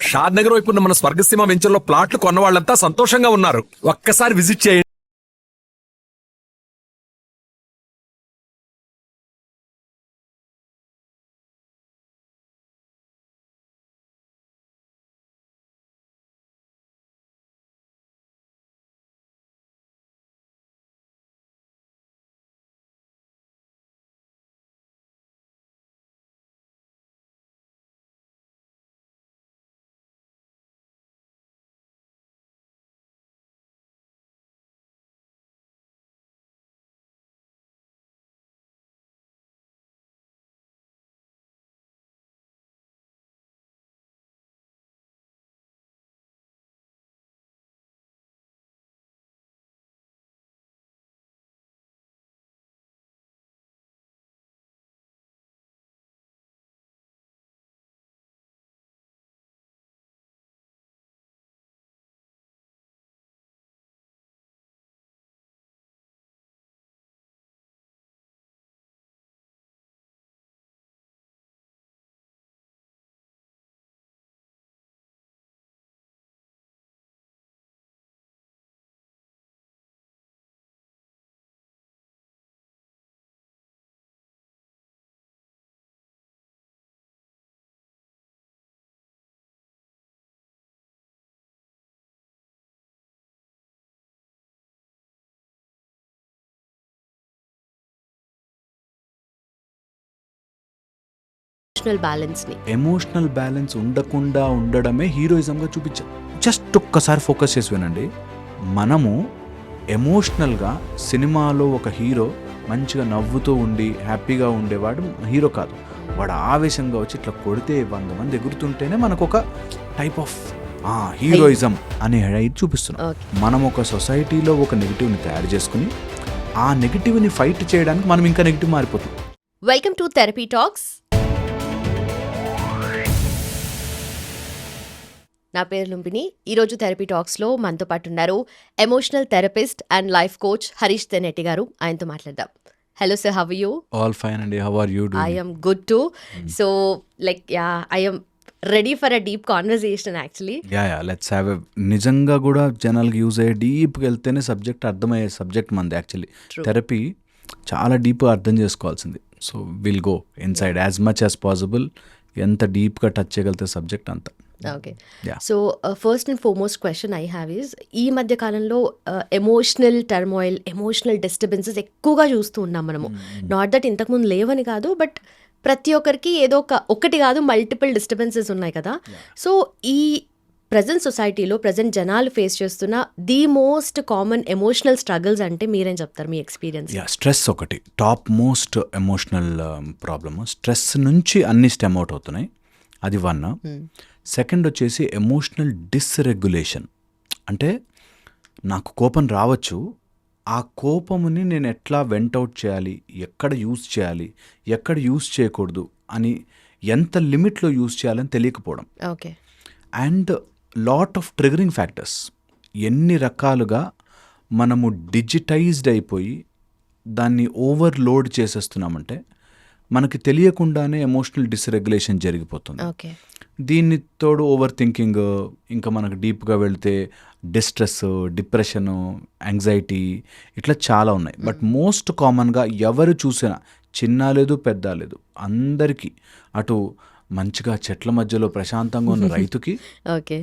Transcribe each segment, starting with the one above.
షాద్ నగర్ వైపు ఉన్న మన స్వర్గసీమ వెంచర్లో ప్లాట్లు కొన్న వాళ్ళంతా సంతోషంగా ఉన్నారు. ఒక్కసారి విజిట్ చేయండి. ఎమోషనల్ బ్యాలెన్స్ ఉండకుండా ఉండడమే హీరోయిజంగా చూపించారు. జస్ట్ ఒక్కసారి ఫోకస్ చేసి వినండి. మనము ఎమోషనల్గా సినిమాలో ఒక హీరో మంచిగా నవ్వుతూ ఉండి హ్యాపీగా ఉండేవాడు హీరో కాదు. వాడు ఆవేశంగా వచ్చి ఇట్లా కొడితే 100 మంది ఎగురుతుంటేనే మనకు ఒక టైప్ ఆఫ్ హీరోయిజం అనే హైట్ చూపిస్తున్నాం. మనం ఒక సొసైటీలో ఒక నెగిటివ్ని తయారు చేసుకుని ఆ నెగిటివ్ని ఫైట్ చేయడానికి మనం ఇంకా నెగిటివ్ మారిపోతాం. Welcome to therapy talks. నా పేరు లుంబిని. ఈరోజు థెరపీ టాక్స్లో మనతో పాటు ఉన్నారు emotional therapist and life coach Harish Tenetti గారు. ఆయనతో మాట్లాడదాం. Hello sir, how are you? All fine అండి. How are you doing? I am good too. So I am ready for a deep conversation actually. Let's have నిజంగా కూడా జనాలకి use అయ్యే డీప్కి వెళ్తేనే subject అర్థమయ్యే సబ్జెక్ట్ మంది. యాక్చువల్లీ థెరపీ చాలా డీప్గా అర్థం చేసుకోవాల్సింది. So will go inside as much as possible. ఎంత డీప్గా టచ్ చేయగలిగితే సబ్జెక్ట్ అంతా. Okay, so first and foremost question I have is, ఈ మధ్య కాలంలో ఎమోషనల్ టర్మాయిల్, ఎమోషనల్ డిస్టర్బెన్సెస్ ఎక్కువగా చూస్తూ ఉన్నాం మనము. నాట్ దట్ ఇంతకుముందు లేవని కాదు, బట్ ప్రతి ఒక్కరికి ఏదో ఒకటి కాదు మల్టిపుల్ డిస్టర్బెన్సెస్ ఉన్నాయి కదా. సో ఈ ప్రజెంట్ సొసైటీలో ప్రజెంట్ జనాలు ఫేస్ చేస్తున్న the most common emotional struggles అంటే మీరేం చెప్తారు, మీ ఎక్స్పీరియన్స్? స్ట్రెస్ ఒకటి top most emotional problem. Stress నుంచి అన్ని స్టెమ్ అవుట్ అవుతున్నాయి, అది 1. సెకండ్ వచ్చేసి ఎమోషనల్ డిస్రెగ్యులేషన్. అంటే నాకు కోపం రావచ్చు, ఆ కోపముని నేను ఎట్లా వెంటౌట్ చేయాలి, ఎక్కడ యూజ్ చేయాలి, ఎక్కడ యూజ్ చేయకూడదు అని, ఎంత లిమిట్లో యూజ్ చేయాలని తెలియకపోవడం. Okay. And lot of triggering factors. ఎన్ని రకాలుగా మనము డిజిటైజ్డ్ అయిపోయి దాన్ని ఓవర్లోడ్ చేసేస్తున్నామంటే మనకి తెలియకుండానే ఎమోషనల్ డిస్రెగ్యులేషన్ జరిగిపోతుంది. ఓకే. దీన్ని తోడు ఓవర్ థింకింగ్, ఇంకా మనకు డీప్గా వెళ్తే డిస్ట్రెస్, డిప్రెషను, యాంగ్జైటీ, ఇట్లా చాలా ఉన్నాయి. బట్ మోస్ట్ కామన్గా ఎవరు చూసినా, చిన్న లేదు పెద్ద లేదు, అందరికీ, అటు మంచిగా చెట్ల మధ్యలో ప్రశాంతంగా ఉన్న రైతుకి, ఓకే,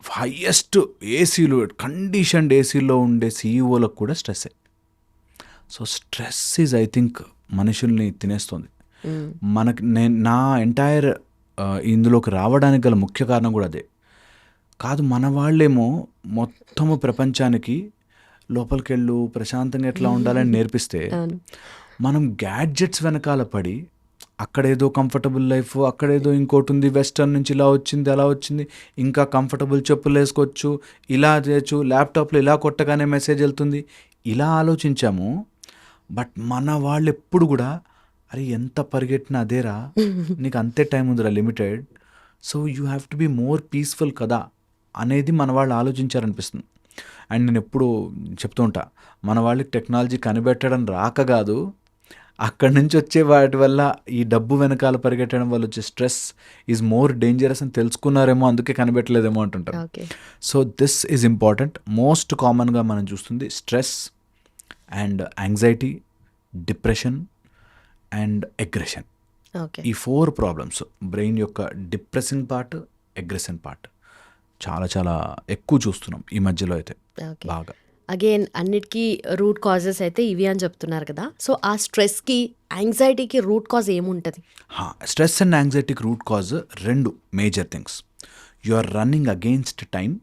హైయెస్ట్ ఏసీలు, కండిషన్డ్ ఏసీలో ఉండే సీఈఓలకు కూడా స్ట్రెస్సే. So stress is I think మనుషుల్ని తినేస్తుంది. మనకి నా ఎంటైర్ ఇందులోకి రావడానికి గల ముఖ్య కారణం కూడా అదే. కాదు, మన వాళ్ళేమో మొత్తము ప్రపంచానికి లోపలికెళ్ళు ప్రశాంతంగా ఎట్లా ఉండాలని నేర్పిస్తే మనం గ్యాడ్జెట్స్ వెనకాల పడి అక్కడేదో కంఫర్టబుల్ లైఫ్, అక్కడేదో ఇంకోటి ఉంది, వెస్టర్న్ నుంచి ఇలా వచ్చింది అలా వచ్చింది, ఇంకా కంఫర్టబుల్ చెప్పులు వేసుకోవచ్చు, ఇలా చేయొచ్చు, ల్యాప్టాప్లో ఇలా కొట్టగానే మెసేజ్ వెళ్తుంది, ఇలా ఆలోచించాము. బట్ మన వాళ్ళు ఎప్పుడు కూడా అరే ఎంత పరిగెట్టినా అదేరా, నీకు అంతే టైం ఉందిరా limited, so you have to be more peaceful కదా అనేది మన వాళ్ళు ఆలోచించారనిపిస్తుంది. అండ్ నేను ఎప్పుడు చెప్తూ ఉంటా, మన వాళ్ళకి టెక్నాలజీ కనిపెట్టడం రాక కాదు, అక్కడి నుంచి వచ్చే వాటి వల్ల ఈ డబ్బు వెనకాల పరిగెట్టడం వల్ల వచ్చే స్ట్రెస్ ఈజ్ మోర్ డేంజరస్ అని తెలుసుకున్నారేమో, అందుకే కనిపెట్టలేదేమో అంటుంటారు. Okay. So this is important. Most కామన్గా మనం చూస్తుంది stress and anxiety, depression and aggression. Okay. ఈ 4 ప్రాబ్లమ్స్ బ్రెయిన్ యొక్క డిప్రెసింగ్ పార్ట్, అగ్రెషన్ పార్ట్ చాలా చాలా ఎక్కువ చూస్తున్నాం ఈ మధ్యలో అయితే ఓకే. బాగా. అగైన్ అన్నిటికీ రూట్ కాజెస్ అయితే ఇవి అని చెప్తున్నారు కదా. సో ఆ స్ట్రెస్కి యాంగ్జైటీకి రూట్ కాజ్ ఏముంటుంది? స్ట్రెస్ అండ్ యాంగ్జైటీకి root cause 2 major things. You are running against time,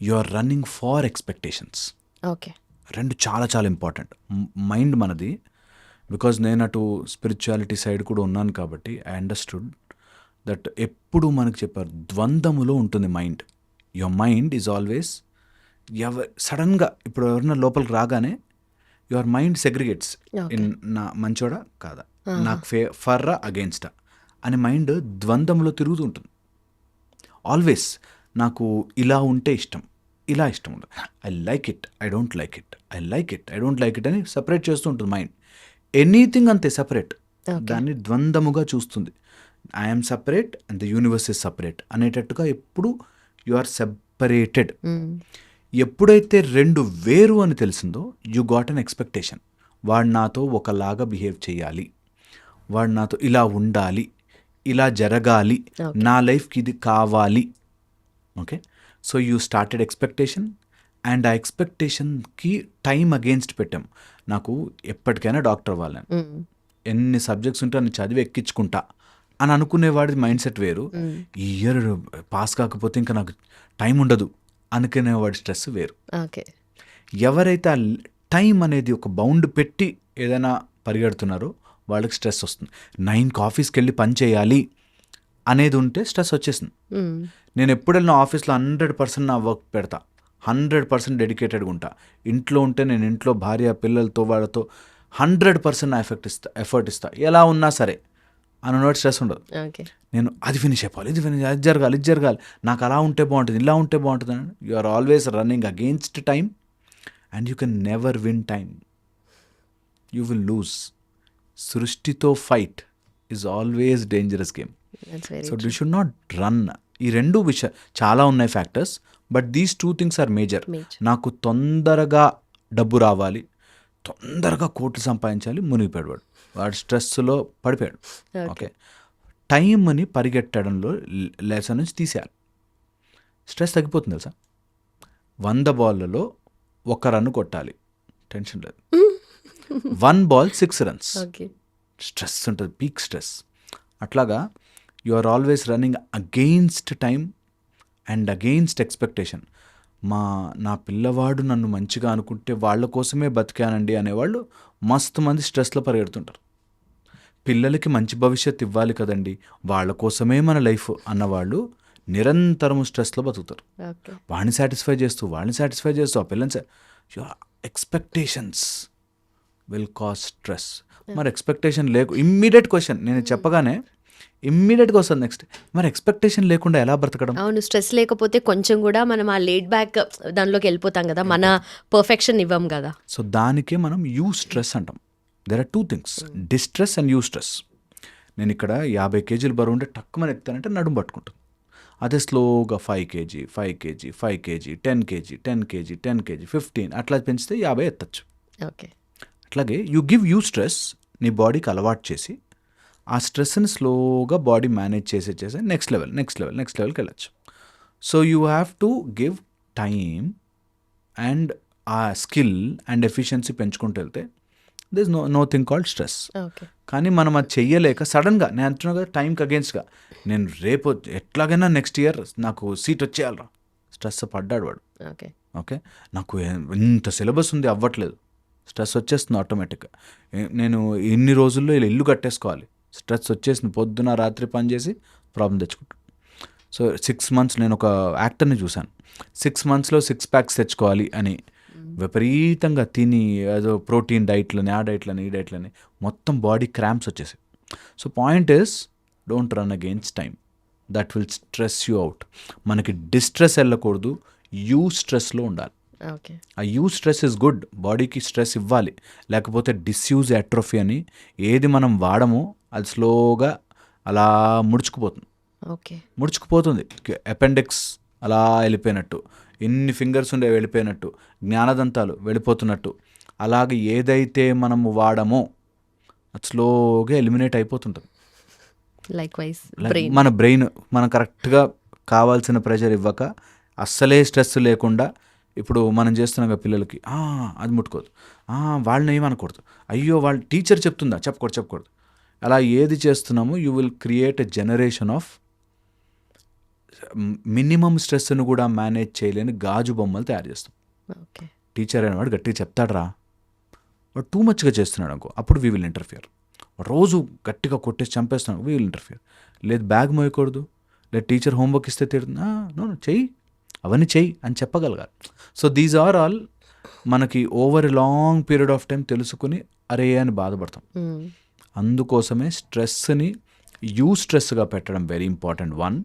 you are running far expectations. Okay. 2 చాలా చాలా ఇంపార్టెంట్. మైండ్ మనది, బికాజ్ నేను అటు స్పిరిచువాలిటీ సైడ్ కూడా ఉన్నాను కాబట్టి ఐ అండర్స్టూడ్ దట్ ఎప్పుడు మనకు చెప్పారు ద్వంద్వములో ఉంటుంది mind. Your mind is always సడన్గా ఇప్పుడు ఎవరైనా లోపలికి రాగానే యువర్ మైండ్ సెగ్రిగేట్స్ ఇన్ నా మంచోడా కాదా, నాకు ఫర్రా అగెయిన్స్టా అని మైండ్ ద్వంద్వంలో తిరుగుతూ ఉంటుంది. ఆల్వేస్ నాకు ఇలా ఉంటే ఇష్టం, ఇలా ఇష్టం ఉండదు, I like it, I don't like it, I like it, I don't like it అని సపరేట్ చేస్తూ ఉంటుంది మైండ్. ఎనీథింగ్ అంతే సపరేట్, దాన్ని ద్వంద్వముగా చూస్తుంది. I'm separate and the universe is separate అనేటట్టుగా ఎప్పుడు యు ఆర్ సెపరేటెడ్. ఎప్పుడైతే 2 వేరు అని తెలిసిందో యు గాట్ అన్ ఎక్స్పెక్టేషన్. వాడు నాతో ఒకలాగా బిహేవ్ చేయాలి, వాడు నాతో ఇలా ఉండాలి, ఇలా జరగాలి, నా లైఫ్కి ఇది కావాలి. Okay, so you started expectation and ఆ ఎక్స్పెక్టేషన్కి టైం అగేన్స్ట్ పెట్టాం. నాకు ఎప్పటికైనా డాక్టర్ అవ్వాలని, ఎన్ని సబ్జెక్ట్స్ ఉంటే అన్ని చదివి ఎక్కించుకుంటా అని అనుకునేవాడి మైండ్ సెట్ వేరు. ఈ ఇయర్ పాస్ కాకపోతే ఇంకా నాకు టైం ఉండదు అనుకునేవాడి స్ట్రెస్ వేరు. ఓకే. ఎవరైతే ఆ టైం అనేది ఒక బౌండ్ పెట్టి ఏదైనా పరిగెడుతున్నారో వాళ్ళకి స్ట్రెస్ వస్తుంది. 9కి ఆఫీస్కి వెళ్ళి పని చేయాలి అనేది ఉంటే స్ట్రెస్ వచ్చేసింది. నేను ఎప్పుడైనా ఆఫీస్లో 100% నా వర్క్ పెడతా, 100% డెడికేటెడ్గా ఉంటా. ఇంట్లో ఉంటే నేను ఇంట్లో భార్య పిల్లలతో వాళ్ళతో 100% నా ఎఫర్ట్ ఇస్తా ఎలా ఉన్నా సరే అన్నవాడు స్ట్రెస్ ఉండదు. ఓకే. నేను అది ఫినిష్ అయిపోవాలి, ఇది ఫినిష్, అది జరగాలి, ఇది జరగాలి, నాకు అలా ఉంటే బాగుంటుంది, ఇలా ఉంటే బాగుంటుంది అని you are always running against time and you can never win time, you will lose. సృష్టితో fight is always dangerous game. So you should not run. ఈ 2 విషయాలు చాలా ఉన్నాయి factors, but these 2 things are major. నాకు తొందరగా డబ్బు రావాలి, తొందరగా కోట్లు సంపాదించాలి, మునిగిపోయాడు వాడు స్ట్రెస్లో పడిపోయాడు. ఓకే, టైంని పరిగెట్టడంలో లెసన్ నుంచి తీసేయాలి. స్ట్రెస్ తగ్గిపోతుంది తెలుసా. 100 బాల్లలో 1 రన్ కొట్టాలి, టెన్షన్ లేదు. 1 బాల్ 6 రన్స్, స్ట్రెస్ ఉంటుంది, పీక్ స్ట్రెస్. అట్లాగా you are always running against time and against expectation. నా పిల్లవాడు నన్ను మంచిగా అనుకుంటే వాళ్ళ కోసమే బతికానండి అనేవాళ్ళు మస్తు మంది స్ట్రెస్లో పరిగెడుతుంటారు. పిల్లలకి మంచి భవిష్యత్తు ఇవ్వాలి కదండి, వాళ్ళ కోసమే మన లైఫ్ అన్నవాళ్ళు నిరంతరం స్ట్రెస్లో బతుకుతారు. వాళ్ళని సాటిస్ఫై చేస్తూ ఆ పిల్లల్ని ఎక్స్పెక్టేషన్స్ విల్ కాజ్ స్ట్రెస్. మరి ఎక్స్పెక్టేషన్ ఇమ్మీడియట్ క్వశ్చన్ నేను చెప్పగానే ఇమ్మీడియట్గా వస్తుంది నెక్స్ట్, మరి ఎక్స్పెక్టేషన్ లేకుండా ఎలా బ్రతకడం? అవును, స్ట్రెస్ లేకపోతే కొంచెం కూడా మనం ఆ లేడ్ బ్యాక్ దానిలోకి వెళ్ళిపోతాం కదా, మన పర్ఫెక్షన్ ఇవ్వం కదా. సో దానికే మనం యూ స్ట్రెస్ అంటాం. There are 2 things, distress and eustress. నేను ఇక్కడ 50 కేజీలు బరువు ఉంటే టక్కుమని ఎత్తానంటే నడుము పట్టుకుంటాను. అదే స్లోగా 5 KG 5 KG 5 KG 10 KG 10 KG 10 KG 15 అట్లా పెంచితే 50 ఎత్తచ్చు. ఓకే, అట్లాగే యూ గివ్ యూ స్ట్రెస్, నీ బాడీకి అలవాటు చేసి ఆ స్ట్రెస్ని స్లోగా బాడీ మేనేజ్ చేసి నెక్స్ట్ లెవెల్కి వెళ్ళచ్చు. So you have to give time and ఆ స్కిల్ అండ్ ఎఫిషియన్సీ పెంచుకుంటూ వెళ్తే this no thing called stress. కానీ మనం అది చెయ్యలేక సడన్గా నేను అంటున్నా కదా టైంకి అగేన్స్ట్గా నేను రేపు ఎట్లాగైనా నెక్స్ట్ ఇయర్ నాకు సీట్ వచ్చేయాలరా, స్ట్రెస్ పడ్డాడు వాడు. ఓకే, నాకు ఇంత సిలబస్ ఉంది అవ్వట్లేదు, స్ట్రెస్ వచ్చేస్తుంది ఆటోమేటిక్గా. నేను ఇన్ని రోజుల్లో ఇలా ఇల్లు కట్టేసుకోవాలి, స్ట్రెస్ వచ్చేసింది, పొద్దున రాత్రి పని చేసి ప్రాబ్లం తెచ్చుకుంటాను. సో 6 months నేను ఒక యాక్టర్ని చూశాను, 6 monthsలో 6 packs తెచ్చుకోవాలి అని విపరీతంగా తిని ఏదో ప్రోటీన్ డైట్లని ఆ డైట్లని ఈ డైట్లని మొత్తం బాడీ క్రాంప్స్ వచ్చేసాయి. So point is don't run against time, that will stress you out. మనకి డిస్ట్రెస్ వెళ్ళకూడదు, యూ స్ట్రెస్లో ఉండాలి. ఓకే. ఆ యూజ్ స్ట్రెస్ ఇస్ గుడ్, బాడీకి స్ట్రెస్ ఇవ్వాలి. లేకపోతే డిస్యూజ్ అట్రోఫీ అని ఏది మనం వాడమో అది స్లోగా అలా ముడుచుకుపోతుంది. ఓకే. ముడుచుకుపోతుంది. అపెండిక్స్ అలా వెళ్ళిపోయినట్టు, ఎన్ని ఫింగర్స్ ఉండే వెళ్ళిపోయినట్టు, జ్ఞానదంతాలు వెళ్ళిపోతున్నట్టు, అలాగే ఏదైతే మనము వాడమో అది స్లోగా ఎలిమినేట్ అయిపోతుంటుంది. Likewise Like brain. మన బ్రెయిన్ మనం కరెక్ట్గా కావాల్సిన ప్రెషర్ ఇవ్వక అస్సలే స్ట్రెస్ లేకుండా, ఇప్పుడు మనం చేస్తున్నాం కదా పిల్లలకి, అది ముట్టుకోదు, వాళ్ళని ఏమనకూడదు, అయ్యో వాళ్ళ టీచర్ చెప్తుందా చెప్పకూడదు. అలా ఏది చేస్తున్నామో you will create a generation of minimum స్ట్రెస్ను కూడా మేనేజ్ చేయలేని గాజు బొమ్మలు తయారు చేస్తాం. ఓకే. టీచర్ అనేవాడు గట్టిగా చెప్తాడరా, వాడు టూ మచ్గా చేస్తున్నాడు అనుకో, అప్పుడు వీ విల్ ఇంటర్ఫియర్. రోజు గట్టిగా కొట్టేసి చంపేస్తున్నాడు, వీ విల్ ఇంటర్ఫియర్. లేదు బ్యాగ్ మోయకూడదు, లేదు టీచర్ హోంవర్క్ ఇస్తే తిడుతుంది, నో చెయ్యి, అవన్నీ చెయ్యి అని చెప్పగలగాలి. సో దీస్ ఆర్ ఆల్ మనకి over a long period of time తెలుసుకుని అరే అని బాధపడతాం. అందుకోసమే స్ట్రెస్ని స్ట్రెస్గా పెట్టడం వెరీ ఇంపార్టెంట్. వన్,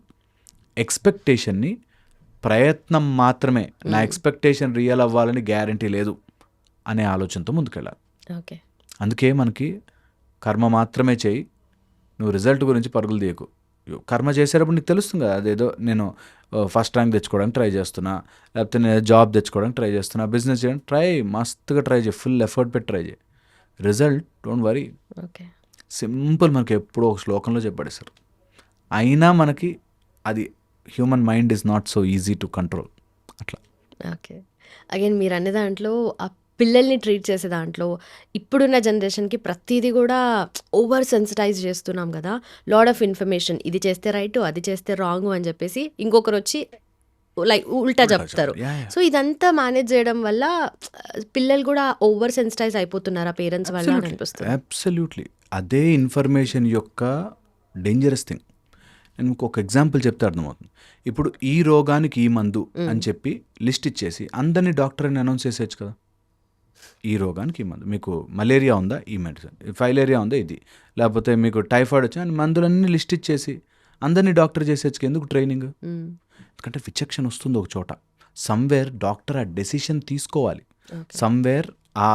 ఎక్స్పెక్టేషన్ని ప్రయత్నం మాత్రమే, నా ఎక్స్పెక్టేషన్ రియల్ అవ్వాలని గ్యారంటీ లేదు అనే ఆలోచనతో ముందుకెళ్ళాలి. ఓకే. అందుకే మనకి కర్మ మాత్రమే చేయి, నువ్వు రిజల్ట్ గురించి పరుగులు తీయకు. కర్మ చేసేటప్పుడు నీకు తెలుస్తుంది కదా, అదేదో నేను ఫస్ట్ ర్యాంక్ తెచ్చుకోవడానికి ట్రై చేస్తున్నా, లేకపోతే నేను జాబ్ తెచ్చుకోవడానికి ట్రై చేస్తున్నా, బిజినెస్ చేయడానికి మస్తుగా ట్రై చేయి, ఫుల్ ఎఫర్ట్ పెట్టి ట్రై చేయి. Result don't worry. Okay. Simple, మనకి ఎప్పుడో ఒక శ్లోకంలో చెప్పబడేశారు. అయినా మనకి అది human mind is not so easy to control. అట్లా. ఓకే. అగైన్ మీరు అనే దాంట్లో ఆ పిల్లల్ని ట్రీట్ చేసే దాంట్లో ఇప్పుడున్న జనరేషన్కి ప్రతిదీ కూడా ఓవర్ సెన్సిటైజ్ చేస్తున్నాం కదా. లాడ్ ఆఫ్ ఇన్ఫర్మేషన్, ఇది చేస్తే రైట్, అది చేస్తే రాంగ్ అని చెప్పేసి ఇంకొకరు వచ్చి లైక్ ఉల్టా చెప్తారు. సో ఇదంతా మేనేజ్ చేయడం వల్ల పిల్లలు కూడా ఓవర్ సెన్సిటైజ్ అయిపోతున్నారా పేరెంట్స్ వల్ల అని అనిపిస్తుంది. అబ్సల్యూట్లీ. అదే ఇన్ఫర్మేషన్ యొక్క డేంజరస్ థింగ్. నేను మీకు ఒక ఎగ్జాంపుల్ చెప్తే అర్థమవుతుంది. ఇప్పుడు ఈ రోగానికి ఈ మందు అని చెప్పి లిస్ట్ ఇచ్చేసి అందరినీ డాక్టర్ అని అనౌన్స్ చేసేయచ్చు కదా. ఈ రోగానికి ఈ మందు, మీకు మలేరియా ఉందా ఈ మెడిసిన్, ఫైలేరియా ఉందా ఇది, లేకపోతే మీకు టైఫాయిడ్ వచ్చా అని మందులన్నీ లిస్ట్ ఇచ్చేసి అందరినీ డాక్టర్ చేసేచ్చు. ఎందుకు ట్రైనింగ్? ఎందుకంటే విచక్షణ వస్తుంది ఒక చోట. సమ్వేర్ డాక్టర్ ఆ డెసిషన్ తీసుకోవాలి. సమ్వేర్ ఆ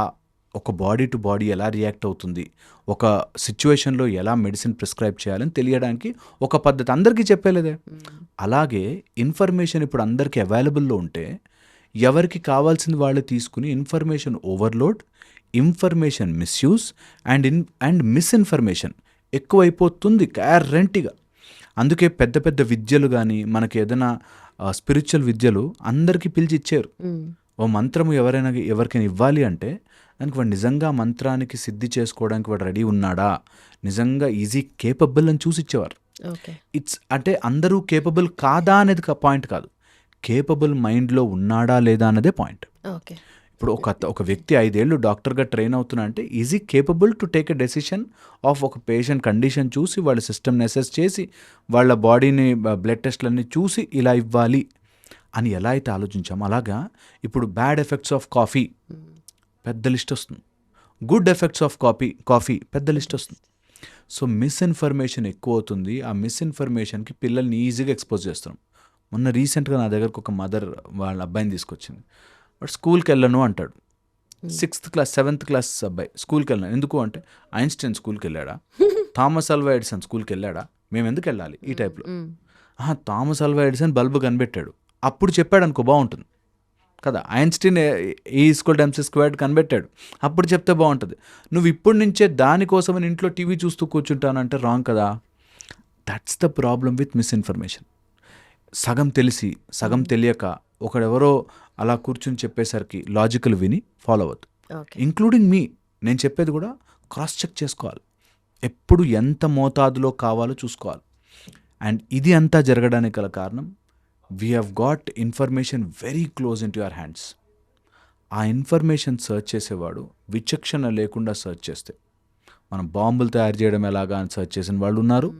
ఒక బాడీ టు బాడీ ఎలా రియాక్ట్ అవుతుంది, ఒక సిచ్యువేషన్లో ఎలా మెడిసిన్ ప్రిస్క్రైబ్ చేయాలని తెలియడానికి ఒక పద్ధతి అందరికీ చెప్పలేదే. అలాగే ఇన్ఫర్మేషన్ ఇప్పుడు అందరికీ అవైలబుల్లో ఉంటే ఎవరికి కావాల్సింది వాళ్ళు తీసుకుని information overload, information misuse and misinformation ఎక్కువైపోతుంది గ్యారంటీగా. అందుకే పెద్ద పెద్ద విద్యలు కానీ మనకి ఏదైనా స్పిరిచువల్ విద్యలు అందరికీ పిలిచి ఇచ్చారు. ఓ మంత్రము ఎవరికైనా ఇవ్వాలి అంటే దానికి వాడు నిజంగా మంత్రానికి సిద్ధి చేసుకోవడానికి వాడు రెడీ ఉన్నాడా, నిజంగా ఈజీ కేపబుల్ అని చూసి ఇచ్చేవారు. ఇట్స్ అంటే అందరూ కేపబుల్ కాదా అనేది పాయింట్ కాదు, కేపబుల్ మైండ్లో ఉన్నాడా లేదా అన్నదే పాయింట్. ఇప్పుడు ఒక వ్యక్తి 5 ఏళ్ళు డాక్టర్గా ట్రైన్ అవుతున్నా అంటే easy capable to take a decision of ఒక పేషెంట్ కండిషన్ చూసి వాళ్ళ సిస్టమ్ని అసెస్ చేసి వాళ్ళ బాడీని బ్లడ్ టెస్ట్లన్నీ చూసి ఇలా ఇవ్వాలి అని ఎలా అయితే ఆలోచించామో అలాగా ఇప్పుడు బ్యాడ్ ఎఫెక్ట్స్ ఆఫ్ కాఫీ పెద్ద లిస్ట్ వస్తుంది, గుడ్ ఎఫెక్ట్స్ ఆఫ్ కాఫీ పెద్ద లిస్ట్ వస్తుంది. సో మిస్ఇన్ఫర్మేషన్ ఎక్కువ అవుతుంది. ఆ మిస్ఇన్ఫర్మేషన్కి పిల్లల్ని ఈజీగా ఎక్స్పోజ్ చేస్తున్నాం. మొన్న రీసెంట్గా నా దగ్గరకు ఒక మదర్ వాళ్ళ అబ్బాయిని తీసుకొచ్చింది. బట్ స్కూల్కి వెళ్ళను అంటాడు. 6th క్లాస్ 7th క్లాస్ అబ్బాయి స్కూల్కి వెళ్ళాను. ఎందుకు అంటే ఐన్స్టైన్ స్కూల్కి వెళ్ళాడా, థామస్ అల్వా ఎడిసన్ స్కూల్కి వెళ్ళాడా, మేము ఎందుకు వెళ్ళాలి ఈ టైప్లో. థామస్ అల్వా ఎడిసన్ బల్బు కనిపెట్టాడు, అప్పుడు చెప్పాడు అనుకో బాగుంటుంది కదా. ఐన్స్టీన్ E=mc² కనిపెట్టాడు, అప్పుడు చెప్తే బాగుంటుంది. నువ్వు ఇప్పటి నుంచే దానికోసమని ఇంట్లో టీవీ చూస్తూ కూర్చుంటానంటే రాంగ్ కదా. That's the problem with misinformation. సగం తెలిసి సగం తెలియక ఒకడెవరో అలా కూర్చుని చెప్పేసరికి లాజికల్ విని ఫాలో అవ్వద్దు. ఇంక్లూడింగ్ మీ, నేను చెప్పేది కూడా క్రాస్ చెక్ చేసుకోవాలి, ఎప్పుడు ఎంత మోతాదులో కావాలో చూసుకోవాలి. అండ్ ఇది అంతా జరగడానికి గల కారణం we have got information very close in to your hands. ఆ ఇన్ఫర్మేషన్ సర్చ్ చేసేవాడు విచక్షణ లేకుండా సర్చ్ చేస్తే మనం బాంబులు తయారు చేయడం ఎలాగా అని సర్చ్ చేసిన వాళ్ళు ఉన్నారు,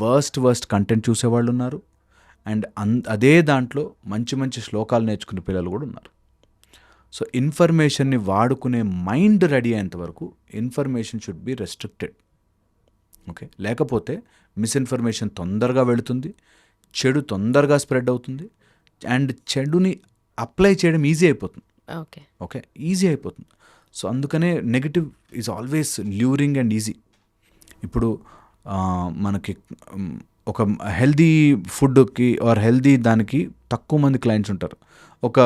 వర్స్ట్ కంటెంట్ చూసేవాళ్ళు ఉన్నారు, అండ్ అదే దాంట్లో మంచి మంచి శ్లోకాలు నేర్చుకునే పిల్లలు కూడా ఉన్నారు. సో ఇన్ఫర్మేషన్ని వాడుకునే మైండ్ రెడీ అయ్యేంత వరకు information should be restricted. Okay, లేకపోతే మిస్ఇన్ఫర్మేషన్ తొందరగా వెళుతుంది, చెడు తొందరగా స్ప్రెడ్ అవుతుంది, అండ్ చెడుని అప్లై చేయడం ఈజీ అయిపోతుంది. ఓకే. ఓకే, ఈజీ అయిపోతుంది. సో అందుకనే negative is always luring and easy. ఇప్పుడు మనకి ఒక హెల్దీ ఫుడ్కి ఆర్ హెల్దీ దానికి తక్కువ మంది క్లయింట్స్ ఉంటారు. ఒక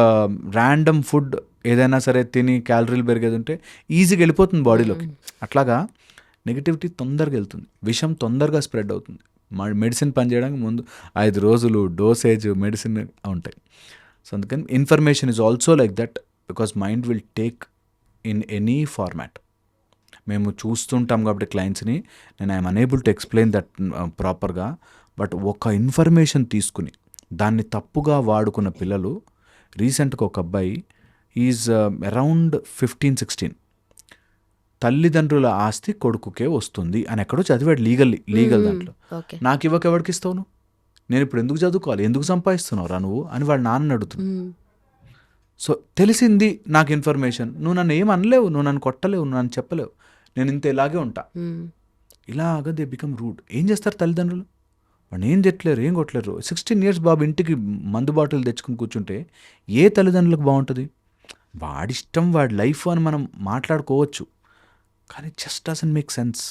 ర్యాండమ్ ఫుడ్ ఏదైనా సరే తిని క్యాలరీలు పెరిగేది ఉంటే ఈజీగా వెళ్ళిపోతుంది బాడీలోకి. అట్లాగా నెగిటివిటీ తొందరగా వెళ్తుంది, విషం తొందరగా స్ప్రెడ్ అవుతుంది. మెడిసిన్ పనిచేయడానికి ముందు 5 రోజులు డోసేజ్ మెడిసిన్ ఉంటాయి. సో అందుకని information is also like that, because mind will take in any format. మేము చూస్తుంటాం కాబట్టి క్లయింట్స్ని, నేను I'm unable to explain that ప్రాపర్గా. బట్ ఒక ఇన్ఫర్మేషన్ తీసుకుని దాన్ని తప్పుగా వాడుకున్న పిల్లలు, రీసెంట్గా ఒక అబ్బాయి ఈజ్ అరౌండ్ 15-16, తల్లిదండ్రుల ఆస్తి కొడుకుకే వస్తుంది అని ఎక్కడో చదివాడు లీగల్ దాంట్లో. ఓకే. నాకు ఇవ్వక ఎవరికి ఇస్తావు నువ్వు, నేను ఇప్పుడు ఎందుకు చదువుకోవాలి, ఎందుకు సంపాదిస్తున్నావు రా నువ్వు అని వాళ్ళ నాన్న అడుగుతుంది. సో తెలిసింది నాకు ఇన్ఫర్మేషన్, నువ్వు నన్ను ఏం అనలేవు, నువ్వు నన్ను కొట్టలేవు, నువ్వు నన్ను చెప్పలేవు, నేను ఇంత ఇలాగే ఉంటా. ఇలాగ దే బికమ్ రూడ్. ఏం చేస్తారు తల్లిదండ్రులు, వాడిని ఏం తిట్టలేరు, ఏం కొట్టలేరు. 16 years బాబు ఇంటికి మందు బాటిల్ తెచ్చుకుని కూర్చుంటే ఏ తల్లిదండ్రులకు బాగుంటుంది? వాడిష్టం, వాడి లైఫ్ అని మనం మాట్లాడుకోవచ్చు, కానీ జస్ట్ డజంట్ మేక్ సెన్స్.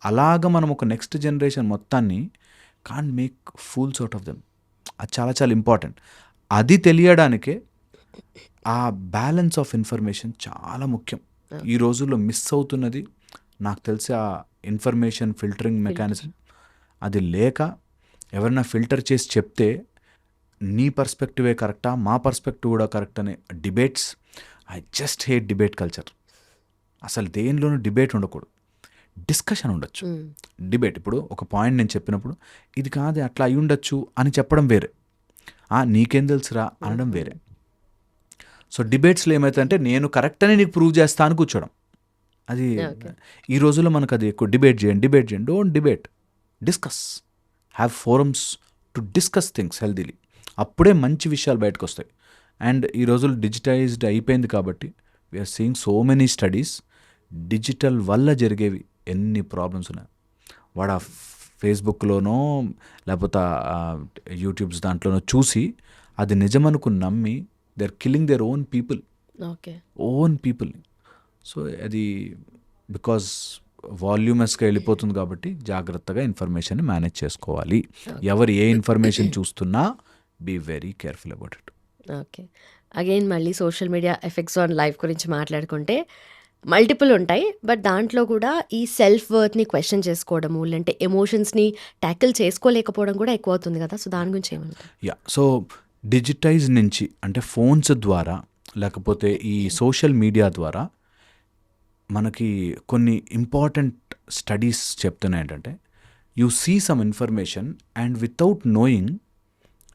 అలాగ మనం ఒక నెక్స్ట్ జనరేషన్ మొత్తాన్ని can't make fools out of them. అది చాలా చాలా ఇంపార్టెంట్. అది తెలియడానికే ఆ బ్యాలెన్స్ ఆఫ్ ఇన్ఫర్మేషన్ చాలా ముఖ్యం. ఈ రోజుల్లో మిస్ అవుతున్నది నాకు తెలిసి ఆ ఇన్ఫర్మేషన్ ఫిల్టరింగ్ మెకానిజం. అది లేక ఎవరైనా ఫిల్టర్ చేసి చెప్తే నీ పర్స్పెక్టివే కరెక్టా, మా పర్స్పెక్టివ్ కూడా కరెక్ట్ అనే debates. I just hate debate culture. అసలు దేనిలోనూ డిబేట్ ఉండకూడదు, డిస్కషన్ ఉండొచ్చు. డిబేట్, ఇప్పుడు ఒక పాయింట్ నేను చెప్పినప్పుడు ఇది కాదు అట్లా అయి ఉండొచ్చు అని చెప్పడం వేరే, నీకేం తెలుసురా అనడం వేరే. సో డిబేట్స్లో ఏమవుతుందంటే నేను కరెక్ట్ అని నీకు ప్రూవ్ చేస్తా అని కూర్చోవడం. అది ఈ రోజుల్లో మనకు అది ఎక్కువ. డిబేట్ చేయండి. Don't debate, discuss. Have forums to discuss things healthily. అప్పుడే మంచి విషయాలు బయటకు వస్తాయి. అండ్ ఈ రోజులు డిజిటైజ్డ్ అయిపోయింది కాబట్టి we're seeing so many studies. Digital వల్ల జరిగేవి ఎన్ని ప్రాబ్లమ్స్ ఉన్నాయి. వాడు ఆ ఫేస్బుక్లోనో లేకపోతే యూట్యూబ్స్ దాంట్లోనో చూసి అది నిజమనుకుని నమ్మి they are killing their own people. So అది బికాజ్ వాల్యూమస్గా వెళ్ళిపోతుంది కాబట్టి జాగ్రత్తగా ఇన్ఫర్మేషన్ని మేనేజ్ చేసుకోవాలి. ఎవరు ఏ ఇన్ఫర్మేషన్ చూస్తున్నా be very careful about it. Okay. Again మళ్ళీ social media effects on life గురించి మాట్లాడుకుంటే మల్టిపుల్ ఉంటాయి. బట్ దాంట్లో కూడా ఈ సెల్ఫ్ వర్త్ని క్వశ్చన్ చేసుకోవడము, లేదంటే ఎమోషన్స్ని ట్యాకిల్ చేసుకోలేకపోవడం కూడా ఎక్కువ అవుతుంది కదా. సో దాని గురించి ఏమంటారు? సో డిజిటైజ్ నుంచి అంటే ఫోన్స్ ద్వారా లేకపోతే ఈ సోషల్ మీడియా ద్వారా మనకి కొన్ని ఇంపార్టెంట్ స్టడీస్ చెప్తున్నాయి. ఏంటంటే you see some information and without knowing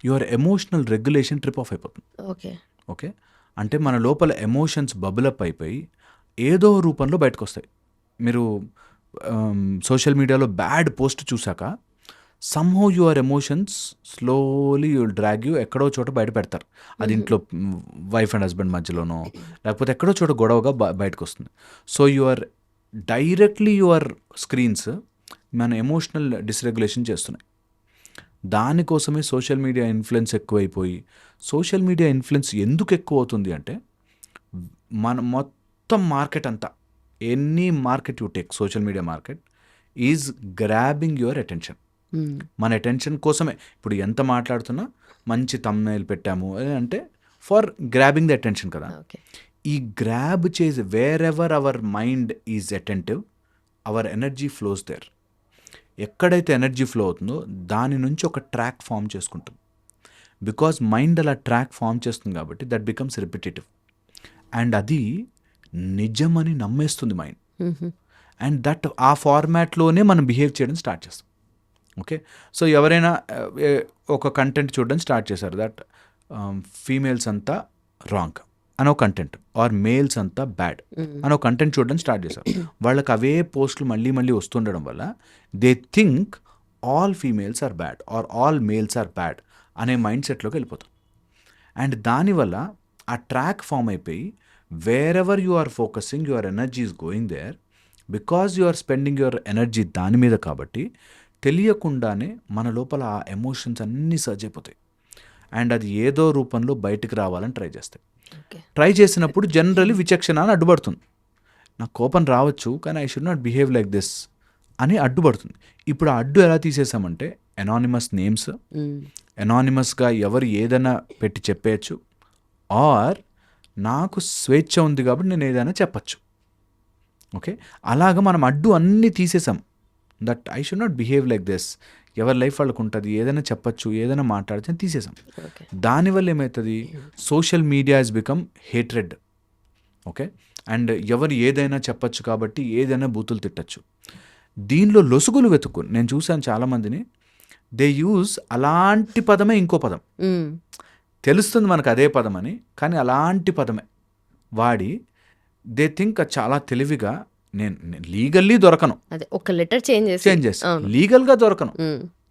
your emotional regulation trip off అయిపోతుంది. ఓకే, అంటే మన లోపల ఎమోషన్స్ బబులప్ అయిపోయి ఏదో రూపంలో బయటకు వస్తాయి. మీరు సోషల్ మీడియాలో బ్యాడ్ పోస్ట్ చూసాక somehow your emotions slowly you will drag you ఎక్కడో చోట బయట పెడతారు. అది ఇంట్లో వైఫ్ అండ్ హస్బెండ్ మధ్యలోనో లేకపోతే ఎక్కడో చోట గొడవగా బయటకు వస్తుంది. సో డైరెక్ట్లీ యువర్ స్క్రీన్స్ మన ఎమోషనల్ డిస్రెగ్యులేషన్ చేస్తున్నాయి. దానికోసమే సోషల్ మీడియా ఇన్ఫ్లుయెన్స్ ఎక్కువైపోయి, సోషల్ మీడియా ఇన్ఫ్లుయెన్స్ ఎందుకు ఎక్కువ అవుతుంది అంటే మన మొత్తం మార్కెట్ అంతా, any market you take, social media market is grabbing your attention. మన అటెన్షన్ కోసమే ఇప్పుడు ఎంత మాట్లాడుతున్నా మంచి థంబ్నెయిల్ పెట్టాము అంటే ఫర్ గ్రాబింగ్ ద అటెన్షన్ కదా. ఈ గ్రాబ్ చేసి wherever our mind is attentive our energy flows there. ఎక్కడైతే ఎనర్జీ ఫ్లో అవుతుందో దాని నుంచి ఒక ట్రాక్ ఫామ్ చేసుకుంటుంది. బికాజ్ మైండ్ అలా ట్రాక్ ఫామ్ చేస్తుంది కాబట్టి దట్ బికమ్స్ రిపిటేటివ్ అండ్ అది నిజమని నమ్మేస్తుంది మైండ్. అండ్ దట్ ఆ ఫార్మాట్లోనే మనం బిహేవ్ చేయడం స్టార్ట్ చేస్తాం. ఓకే, సో ఎవరైనా ఒక కంటెంట్ చూడడం స్టార్ట్ చేశారు, దట్ ఫీమేల్స్ అంతా రాంగ్ అని ఒక కంటెంట్, ఆర్ మేల్స్ అంతా బ్యాడ్ అని ఒక కంటెంట్ చూడడం స్టార్ట్ చేశారు. వాళ్ళకి అవే పోస్టులు మళ్ళీ మళ్ళీ వస్తుండడం వల్ల they think all females are bad or all males are bad అనే మైండ్ సెట్లోకి వెళ్ళిపోతాం. అండ్ దానివల్ల ఆ ట్రాక్ ఫామ్ అయిపోయి wherever you are focusing your energy is going there, because you are spending your energy దాని మీద. కాబట్టి తెలియకుండానే మన లోపల ఆ ఎమోషన్స్ అన్నీ సర్జ్ అయిపోతాయి. అండ్ అది ఏదో రూపంలో బయటకు రావాలని ట్రై చేస్తాయి. ఓకే. ట్రై చేసినప్పుడు జనరలీ విచక్షణ అని అడ్డుపడుతుంది. నాకు కోపం రావచ్చు కానీ I should not behave like this అని అడ్డుపడుతుంది. ఇప్పుడు ఆ అడ్డు ఎలా తీసేసామంటే ఎనానిమస్ నేమ్స్, ఎనానిమస్గా ఎవరు ఏదైనా పెట్టి చెప్పేయచ్చు, ఆర్ నాకు స్వేచ్ఛ ఉంది కాబట్టి నేను ఏదైనా చెప్పచ్చు. ఓకే, అలాగ మనం అడ్డు అన్నీ తీసేసాం. That I should not behave like this, ఎవరి లైఫ్ వాళ్ళకు ఉంటుంది, ఏదైనా చెప్పచ్చు, ఏదైనా మాట్లాడచ్చు అని తీసేసాం. ఓకే. దానివల్ల ఏమవుతుంది, social media is become hatred. Okay, and ఎవరు ఏదైనా చెప్పచ్చు కాబట్టి ఏదైనా బూతులు తిట్టచ్చు. దీనిలో లొసుగులు వెతుక్కుని నేను చూశాను చాలామందిని, దే యూజ్ అలాంటి పదమే ఇంకో పదం, తెలుస్తుంది మనకు అదే పదం అని, కానీ అలాంటి పదమే వాడి దే థింక్ చాలా తెలివిగా నేను లీగల్లీ దొరకను, అదే ఒక లెటర్ చేంజ్ చేస్తాను, లీగల్గా దొరకను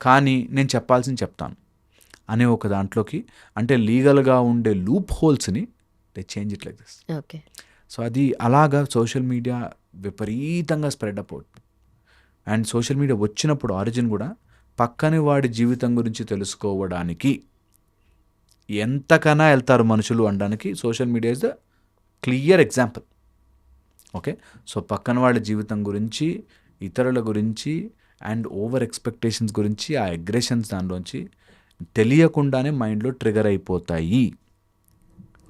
కానీ నేను చెప్పాల్సింది చెప్తాను అనే ఒక దాంట్లోకి, అంటే లీగల్గా ఉండే లూప్ హోల్స్ని they change it like this. Okay. So అది అలాగా సోషల్ మీడియా విపరీతంగా స్ప్రెడ్ అప్ అవుతుంది. అండ్ సోషల్ మీడియా వచ్చినప్పుడు ఆరిజిన్ కూడా పక్కని వాడి జీవితం గురించి తెలుసుకోవడానికి ఎంతకన్నా వెళ్తారు మనుషులు అనడానికి social media is the clear example. Okay, so పక్కన వాళ్ళ జీవితం గురించి, ఇతరుల గురించి అండ్ ఓవర్ ఎక్స్పెక్టేషన్స్ గురించి, ఆ అగ్రెషన్స్ దానిలోంచి తెలియకుండానే మైండ్లో ట్రిగర్ అయిపోతాయి.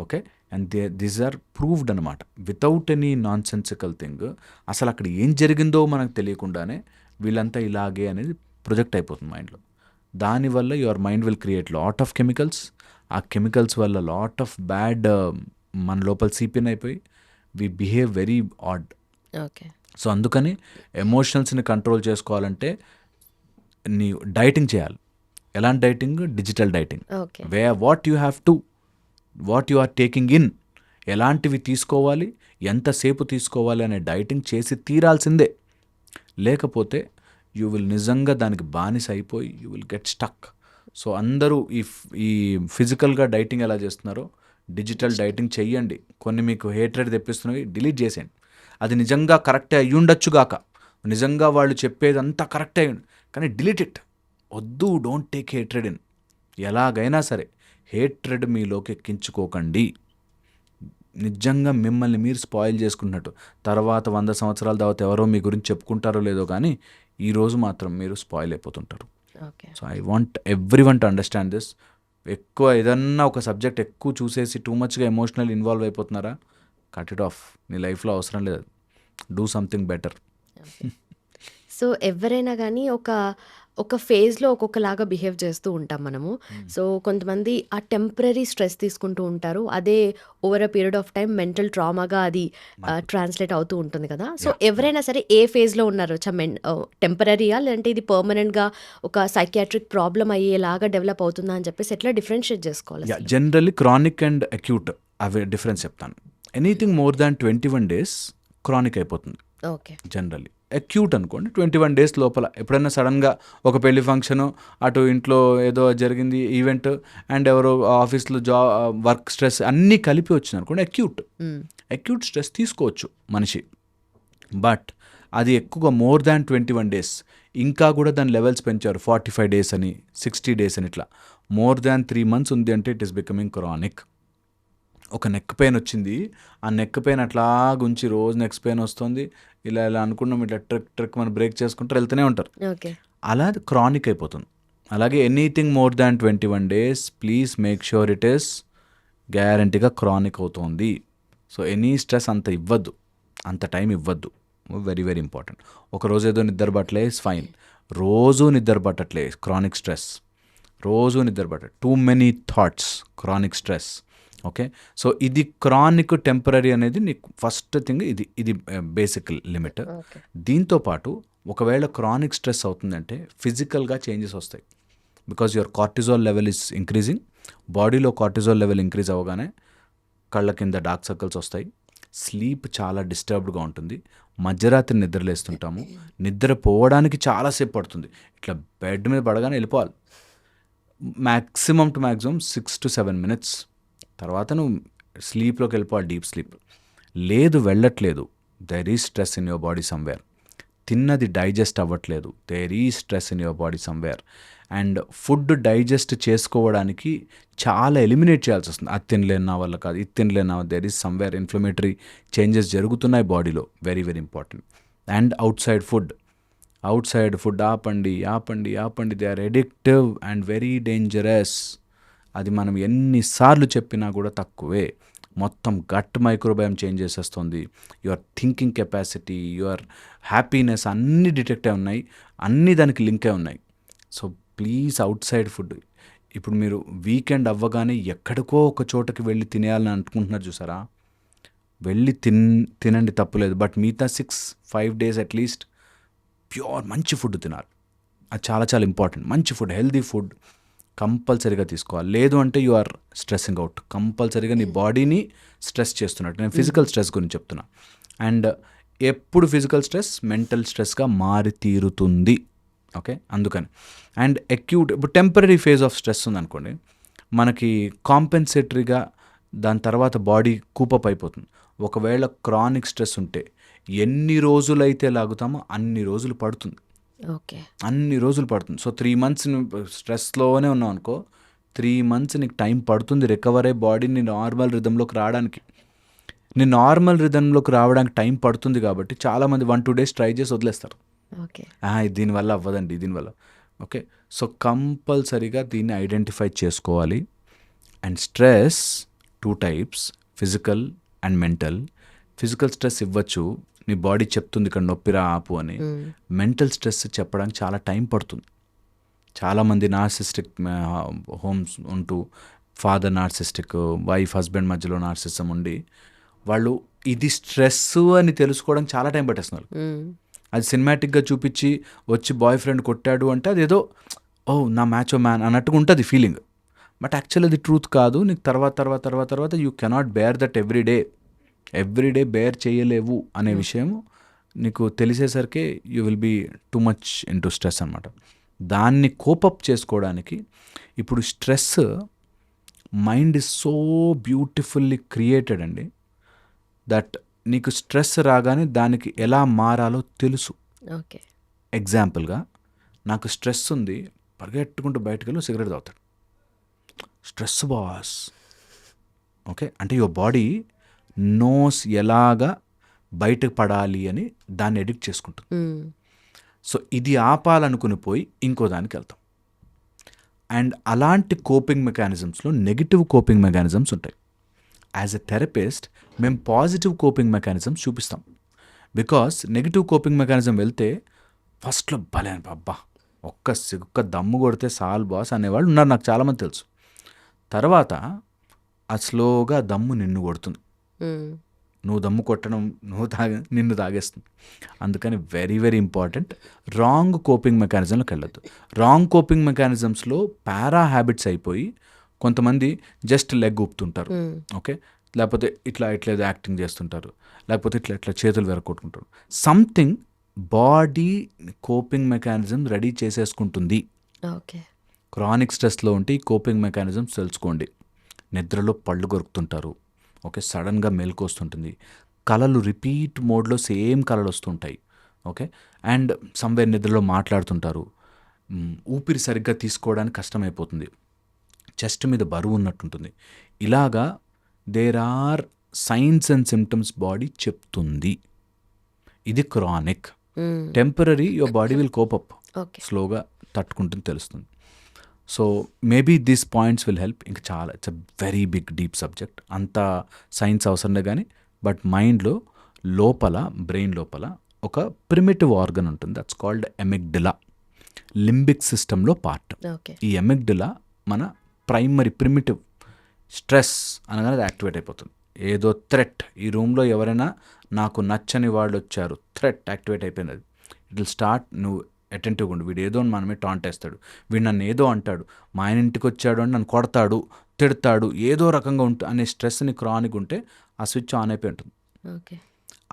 Okay, and this are proved అనమాట, without any nonsensical thing. అసలు అక్కడ ఏం జరిగిందో మనకు తెలియకుండానే వీళ్ళంతా ఇలాగే అనేది ప్రొజెక్ట్ అయిపోతుంది మైండ్లో. దానివల్ల your mind will create lot of chemicals. ఆ కెమికల్స్ వల్ల లాట్ ఆఫ్ బ్యాడ్ మన లోపల సీపిన్ అయిపోయి we behave very odd. Okay. So అందుకని ఎమోషనల్స్ని కంట్రోల్ చేసుకోవాలంటే నీ డైటింగ్ చేయాలి. ఎలాంటి dieting? Digital dieting. Okay. What you are taking in, ఎలాంటివి తీసుకోవాలి, ఎంతసేపు తీసుకోవాలి అనే డైటింగ్ చేసి తీరాల్సిందే. లేకపోతే యూ విల్ నిజంగా దానికి బానిస అయిపోయి you will get stuck. So అందరూ ఈ ఫిజికల్గా డైటింగ్ ఎలా చేస్తున్నారో డిజిటల్ డైటింగ్ చెయ్యండి. కొన్ని మీకు హేట్రెడ్ తెప్పిస్తున్నవి డిలీట్ చేసేయండి. అది నిజంగా కరెక్టే అయ్యుండొచ్చు గాక, నిజంగా వాళ్ళు చెప్పేదంతా కరెక్టే అయ్యి, కానీ డిలీట్ ఇట్. వద్దు, డోంట్ టేక్ హేట్రెడ్ ఇన్. ఎలాగైనా సరే హేట్రెడ్ మీలోకి ఎక్కించుకోకండి. నిజంగా మిమ్మల్ని మీరు స్పాయిల్ చేసుకుంటున్నట్టు. తర్వాత 100 సంవత్సరాల తర్వాత ఎవరో మీ గురించి చెప్పుకుంటారో లేదో కానీ ఈరోజు మాత్రం మీరు స్పాయిల్ అయిపోతుంటారు. Okay. So I want everyone to understand this. ఎక్కువ ఏదన్నా ఒక సబ్జెక్ట్ ఎక్కువ చూసేసి టూ మచ్గా ఎమోషనల్ ఇన్వాల్వ్ అయిపోతున్నారా, కట్ ఇట్ ఆఫ్. నీ లైఫ్లో అవసరం లేదు. Do something better. సో ఎవరైనా కానీ ఒక ఫేజ్లో ఒక్కొక్కలాగా బిహేవ్ చేస్తూ ఉంటాం మనము. సో కొంతమంది ఆ టెంపరరీ స్ట్రెస్ తీసుకుంటూ ఉంటారు, అదే over a period of time mental ట్రామాగా అది ట్రాన్స్లేట్ అవుతూ ఉంటుంది కదా. సో ఎవరైనా సరే ఏ ఫేజ్లో ఉన్నారు, టెంపరరీయా లేదంటే ఇది పర్మనెంట్గా ఒక సైకియాట్రిక్ ప్రాబ్లం అయ్యేలాగా డెవలప్ అవుతుందా అని చెప్పేసి ఎట్లా డిఫరెన్షియేట్ చేసుకోవాలి? జనరల్లీ క్రానిక్ అండ్ అక్యూట్ అవి డిఫరెన్స్ చెప్తాను. Anything more than 21 days chronic అయిపోతుంది ఓకే. జనరల్లీ. అక్యూట్ అనుకోండి 21 days లోపల. ఎప్పుడైనా సడన్గా ఒక పెళ్లి ఫంక్షను, అటు ఇంట్లో ఏదో జరిగింది ఈవెంట్, అండ్ ఎవరో ఆఫీస్లో వర్క్ స్ట్రెస్ అన్నీ కలిపి వచ్చింది అనుకోండి అక్యూట్. అక్యూట్ స్ట్రెస్ తీసుకోవచ్చు మనిషి, బట్ అది ఎక్కువగా మోర్ దాన్ 21 days. ఇంకా కూడా దాని లెవెల్స్ పెంచారు, 45 days అని, 60 days అని. ఇట్లా మోర్ దాన్ 3 months ఉంది అంటే ఇట్ ఈస్ బికమింగ్ క్రానిక్. ఒక నెక్ పెయిన్ వచ్చింది, ఆ నెక్ పెయిన్ అట్లా గుంచి రోజు నెక్ పెయిన్ వస్తుంది, ఇలా అనుకున్నాం, ఇట్లా ట్రిక్ మనం బ్రేక్ చేసుకుంటారు, వెళ్తూనే ఉంటారు. ఓకే. అలా క్రానిక్ అయిపోతుంది. అలాగే anything more than 21 days please make sure it is గ్యారంటీగా క్రానిక్ అవుతుంది. సో ఎనీ స్ట్రెస్ అంత ఇవ్వద్దు, అంత టైం ఇవ్వద్దు. Very very important. ఒకరోజు ఏదో నిద్ర పట్టలే ఇస్ ఫైన్, రోజు నిద్ర పట్టట్లే క్రానిక్ స్ట్రెస్, రోజు నిద్ర పట్ట, too many thoughts chronic stress. Okay, so ఇది క్రానిక్ టెంపరీ అనేది నీకు ఫస్ట్ థింగ్, ఇది బేసిక్ లిమిట్. దీంతో పాటు ఒకవేళ క్రానిక్ స్ట్రెస్ అవుతుందంటే ఫిజికల్గా చేంజెస్ వస్తాయి. Because your cortisol level is increasing. బాడీలో కార్టిజాల్ లెవెల్ ఇంక్రీజ్ అవ్వగానే కళ్ళ కింద డార్క్ సర్కిల్స్ వస్తాయి, స్లీప్ చాలా డిస్టర్బ్డ్గా ఉంటుంది, మధ్యరాత్రి నిద్రలేస్తుంటాము, నిద్ర పోవడానికి చాలాసేపు పడుతుంది, ఇట్లా బెడ్ మీద పడగానే వెళ్ళిపోవాలి. Maximum to maximum 6 to 7 minutes తర్వాత నువ్వు స్లీప్లోకి వెళ్ళిపోవాలి, డీప్ స్లీప్. లేదు వెళ్ళట్లేదు, there is stress in your body somewhere. తిన్నది డైజెస్ట్ అవ్వట్లేదు, దేర్ ఈ stress in your body somewhere. And food digest చేసుకోవడానికి చాలా ఎలిమినేట్ చేయాల్సి వస్తుంది. అది తినలేని నా వల్ల కాదు, ఇది తినలేని నా వల్ల, there is somewhere inflammatory changes జరుగుతున్నాయి బాడీలో, very very important. And outside food ఆపండి, they are addictive and very dangerous. అది మనం ఎన్నిసార్లు చెప్పినా కూడా తక్కువే. మొత్తం గట్ మైక్రోబయామ్ చేంజ్ చేసేస్తుంది, your thinking capacity, your happiness అన్నీ డిటెక్ట్ అయి ఉన్నాయి, అన్నీ దానికి లింక్ అయి ఉన్నాయి. So please outside food. ఇప్పుడు మీరు వీకెండ్ అవ్వగానే ఎక్కడికో ఒక చోటకి వెళ్ళి తినేయాలని అనుకుంటున్నారు చూసారా, వెళ్ళి తినండి తప్పులేదు, బట్ మిగతా 6-5 days అట్లీస్ట్ ప్యూర్ మంచి ఫుడ్ తినాలి. అది చాలా చాలా ఇంపార్టెంట్. మంచి ఫుడ్, హెల్దీ ఫుడ్ కంపల్సరీగా తీసుకోవాలి. లేదు అంటే యు ఆర్ స్ట్రెస్సింగ్ అవుట్, కంపల్సరీగా నీ బాడీని స్ట్రెస్ చేస్తున్నట్టు. నేను ఫిజికల్ స్ట్రెస్ గురించి చెప్తున్నా. అండ్ ఎప్పుడు ఫిజికల్ స్ట్రెస్ మెంటల్ స్ట్రెస్గా మారి తీరుతుంది. ఓకే, అందుకని. అండ్ అక్యూట్, ఇప్పుడు టెంపరీ ఫేజ్ ఆఫ్ స్ట్రెస్ ఉందనుకోండి, మనకి కాంపెన్సేటరీగా దాని తర్వాత బాడీ కూపప్ అయిపోతుంది. ఒకవేళ క్రానిక్ స్ట్రెస్ ఉంటే ఎన్ని రోజులైతే లాగుతామో అన్ని రోజులు పడుతుంది, ఓకే. అన్ని రోజులు పడుతుంది. సో 3 months స్ట్రెస్లోనే ఉన్నావు అనుకో, 3 months నీకు టైం పడుతుంది రికవర్ అయ్యి బాడీని నార్మల్ రిథంలోకి రావడానికి. నీ నార్మల్ రిథంలోకి రావడానికి టైం పడుతుంది కాబట్టి చాలామంది 1-2 days ట్రై చేసి వదిలేస్తారు. ఓకే. దీనివల్ల అవ్వదండి, దీనివల్ల. ఓకే, సో కంపల్సరీగా దీన్ని ఐడెంటిఫై చేసుకోవాలి. And stress 2 types, physical and mental. Physical stress ఇవ్వచ్చు, నీ బాడీ చెప్తుంది ఇక్కడ నొప్పిరా ఆపు అని. మెంటల్ స్ట్రెస్ చెప్పడానికి చాలా టైం పడుతుంది. చాలామంది నార్సిస్టిక్ హోమ్స్ ఉంటూ, ఫాదర్ నార్సిస్టిక్, వైఫ్ హస్బెండ్ మధ్యలో నార్సిజం ఉండి, వాళ్ళు ఇది స్ట్రెస్ అని తెలుసుకోవడానికి చాలా టైం పట్టేస్తున్నారు. అది సినిమాటిక్గా చూపించి వచ్చి బాయ్ ఫ్రెండ్ కొట్టాడు అంటే అదేదో నా మ్యాచో మ్యాన్ అన్నట్టుగా ఉంటుంది ఫీలింగ్. బట్ యాక్చువల్ అది ట్రూత్ కాదు. నీకు తర్వాత you cannot bear that everyday bear చేయలేవు అనే విషయం నీకు తెలిసేసరికి you will be too much into stress అనమాట. దాన్ని కోపప్ చేసుకోవడానికి ఇప్పుడు stress mind is so beautifully created అండి, దట్ నీకు స్ట్రెస్ రాగానే దానికి ఎలా మారాలో తెలుసు. ఓకే. ఎగ్జాంపుల్గా నాకు స్ట్రెస్ ఉంది, పరిగెట్టుకుంటూ బయటకు వెళ్ళి సిగరెట్ తాగుతాడు. Stress boss. ఓకే, అంటే యువర్ బాడీ నోస్ ఎలాగా బయటకు పడాలి అని దాన్ని ఎడిక్ట్ చేసుకుంటుంది. సో ఇది ఆపాలనుకుని పోయి ఇంకో దానికి వెళ్తాం. అండ్ అలాంటి కోపింగ్ మెకానిజమ్స్లో నెగిటివ్ కోపింగ్ మెకానిజమ్స్ ఉంటాయి. యాజ్ ఎ థెరపిస్ట్ మేము పాజిటివ్ కోపింగ్ మెకానిజమ్స్ చూపిస్తాం. బికాస్ నెగిటివ్ కోపింగ్ మెకానిజం వెళ్తే ఫస్ట్లో భలే అబ్బా ఒక్క దమ్ము కొడితే సాల్ బాస్ అనేవాళ్ళు ఉన్నారు, నాకు చాలామంది తెలుసు. తర్వాత ఆ స్లోగా దమ్ము నిన్ను కొడుతుంది, నువ్వు దమ్ము కొట్టడం నిన్ను తాగేస్తుంది. అందుకని very very important, wrong coping మెకానిజంలోకి వెళ్ళొద్దు. రాంగ్ కోపింగ్ మెకానిజమ్స్లో పారా హ్యాబిట్స్ అయిపోయి కొంతమంది జస్ట్ లెగ్ ఊపుతుంటారు, ఓకే, లేకపోతే ఇట్లా ఏదో యాక్టింగ్ చేస్తుంటారు, లేకపోతే ఇట్లా చేతులు వెరకొట్టుకుంటారు. Something body coping mechanism ready చేసేసుకుంటుంది. ఓకే. క్రానిక్ స్ట్రెస్లో ఉంటే ఈ కోపింగ్ మెకానిజమ్స్ తెలుసుకోండి. నిద్రలో పళ్ళు కొరుకుతుంటారు, ఓకే, సడన్గా మెలకు వస్తుంటుంది, కళలు రిపీట్ మోడ్లో సేమ్ కళలు వస్తుంటాయి, ఓకే, అండ్ సమ్వేర్ నిద్రలో మాట్లాడుతుంటారు, ఊపిరి సరిగ్గా తీసుకోవడానికి కష్టమైపోతుంది, చెస్ట్ మీద బరువు ఉన్నట్టుంటుంది. ఇలాగా there are signs and symptoms body చెప్తుంది. ఇది chronic. Temporary your body will cope up, స్లోగా తట్టుకుంటుంది, తెలుస్తుంది. So maybe these points will help. ఇంకా చాలా it's a very big deep subject, అంత సైన్స్ అవసరం కానీ. బట్ మైండ్లో లోపల, బ్రెయిన్ లోపల ఒక ప్రిమిటివ్ ఆర్గన్ ఉంటుంది, దట్స్ కాల్డ్ ఎమిగ్డలా, లింబిక్ సిస్టంలో పార్ట్. ఈ ఎమిగ్డలా మన ప్రైమరీ ప్రిమిటివ్. స్ట్రెస్ అనగానే అది యాక్టివేట్ అయిపోతుంది. ఏదో థ్రెట్, ఈ రూమ్లో ఎవరైనా నాకు నచ్చని వాళ్ళు వచ్చారు, థ్రెట్ యాక్టివేట్ అయిపోయింది. అది ఇట్ విల్ స్టార్ట్, నువ్వు అటెంటివ్గా ఉండు, వీడు ఏదో మనమే టాంట్ వేస్తాడు, వీడు నన్ను ఏదో అంటాడు, మా ఆయన ఇంటికి వచ్చాడు అని నన్ను కొడతాడు, తిడతాడు, ఏదో రకంగా ఉంటుంది అనే స్ట్రెస్ని క్రానిక్ ఉంటే ఆ స్విచ్ ఆన్ అయిపోయి ఉంటుంది. ఓకే.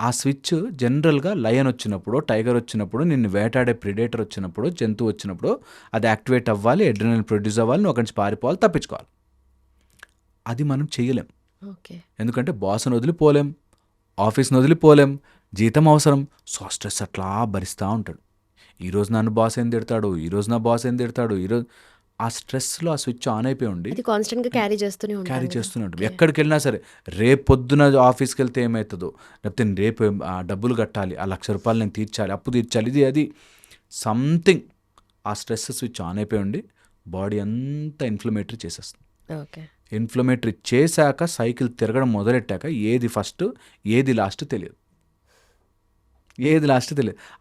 ఆ స్విచ్ జనరల్గా లయన్ వచ్చినప్పుడు, టైగర్ వచ్చినప్పుడు, నిన్ను వేటాడే ప్రిడేటర్ వచ్చినప్పుడు, జంతువు వచ్చినప్పుడు అది యాక్టివేట్ అవ్వాలి, అడ్రినలిన్ ప్రొడ్యూస్ అవ్వాలి, నువ్వు అక్కడి నుంచి పారిపోవాలి, తప్పించుకోవాలి. అది మనం చేయలేం. ఓకే. ఎందుకంటే బాస్ని వదిలిపోలేం, ఆఫీస్ని వదిలిపోలేం, జీతం అవసరం. సో ఆ స్ట్రెస్ అట్లా భరిస్తూ ఉంటాడు. ఈరోజు నన్ను బాస్ ఏం తిడతాడు, ఈరోజు నా బాస్ ఏం తిడతాడు, ఈరోజు ఆ స్ట్రెస్లో ఆ స్విచ్ ఆన్ అయిపోయి ఉండి అది కాన్స్టెంట్గా క్యారీ చేస్తూనే ఉంటాం క్యారీ కదా. చేస్తున్నాడు. ఎక్కడికి వెళ్ళినా సరే రేపు పొద్దున ఆఫీస్కి వెళ్తే ఏమవుతుందో, లేకపోతే నేను రేపు ఆ డబ్బులు కట్టాలి, ఆ ₹1,00,000 నేను తీర్చాలి, అప్పు తీర్చాలి, ఇది అది సంథింగ్. ఆ స్ట్రెస్ స్విచ్ ఆన్ అయిపోయి ఉండి బాడీ అంతా ఇన్ఫ్లమేటరీ చేసేస్తుంది. ఓకే. ఇన్ఫ్లమేటరీ చేశాక సైకిల్ తిరగడం మొదలెట్టాక ఏది ఫస్ట్ ఏది లాస్ట్ తెలియదు.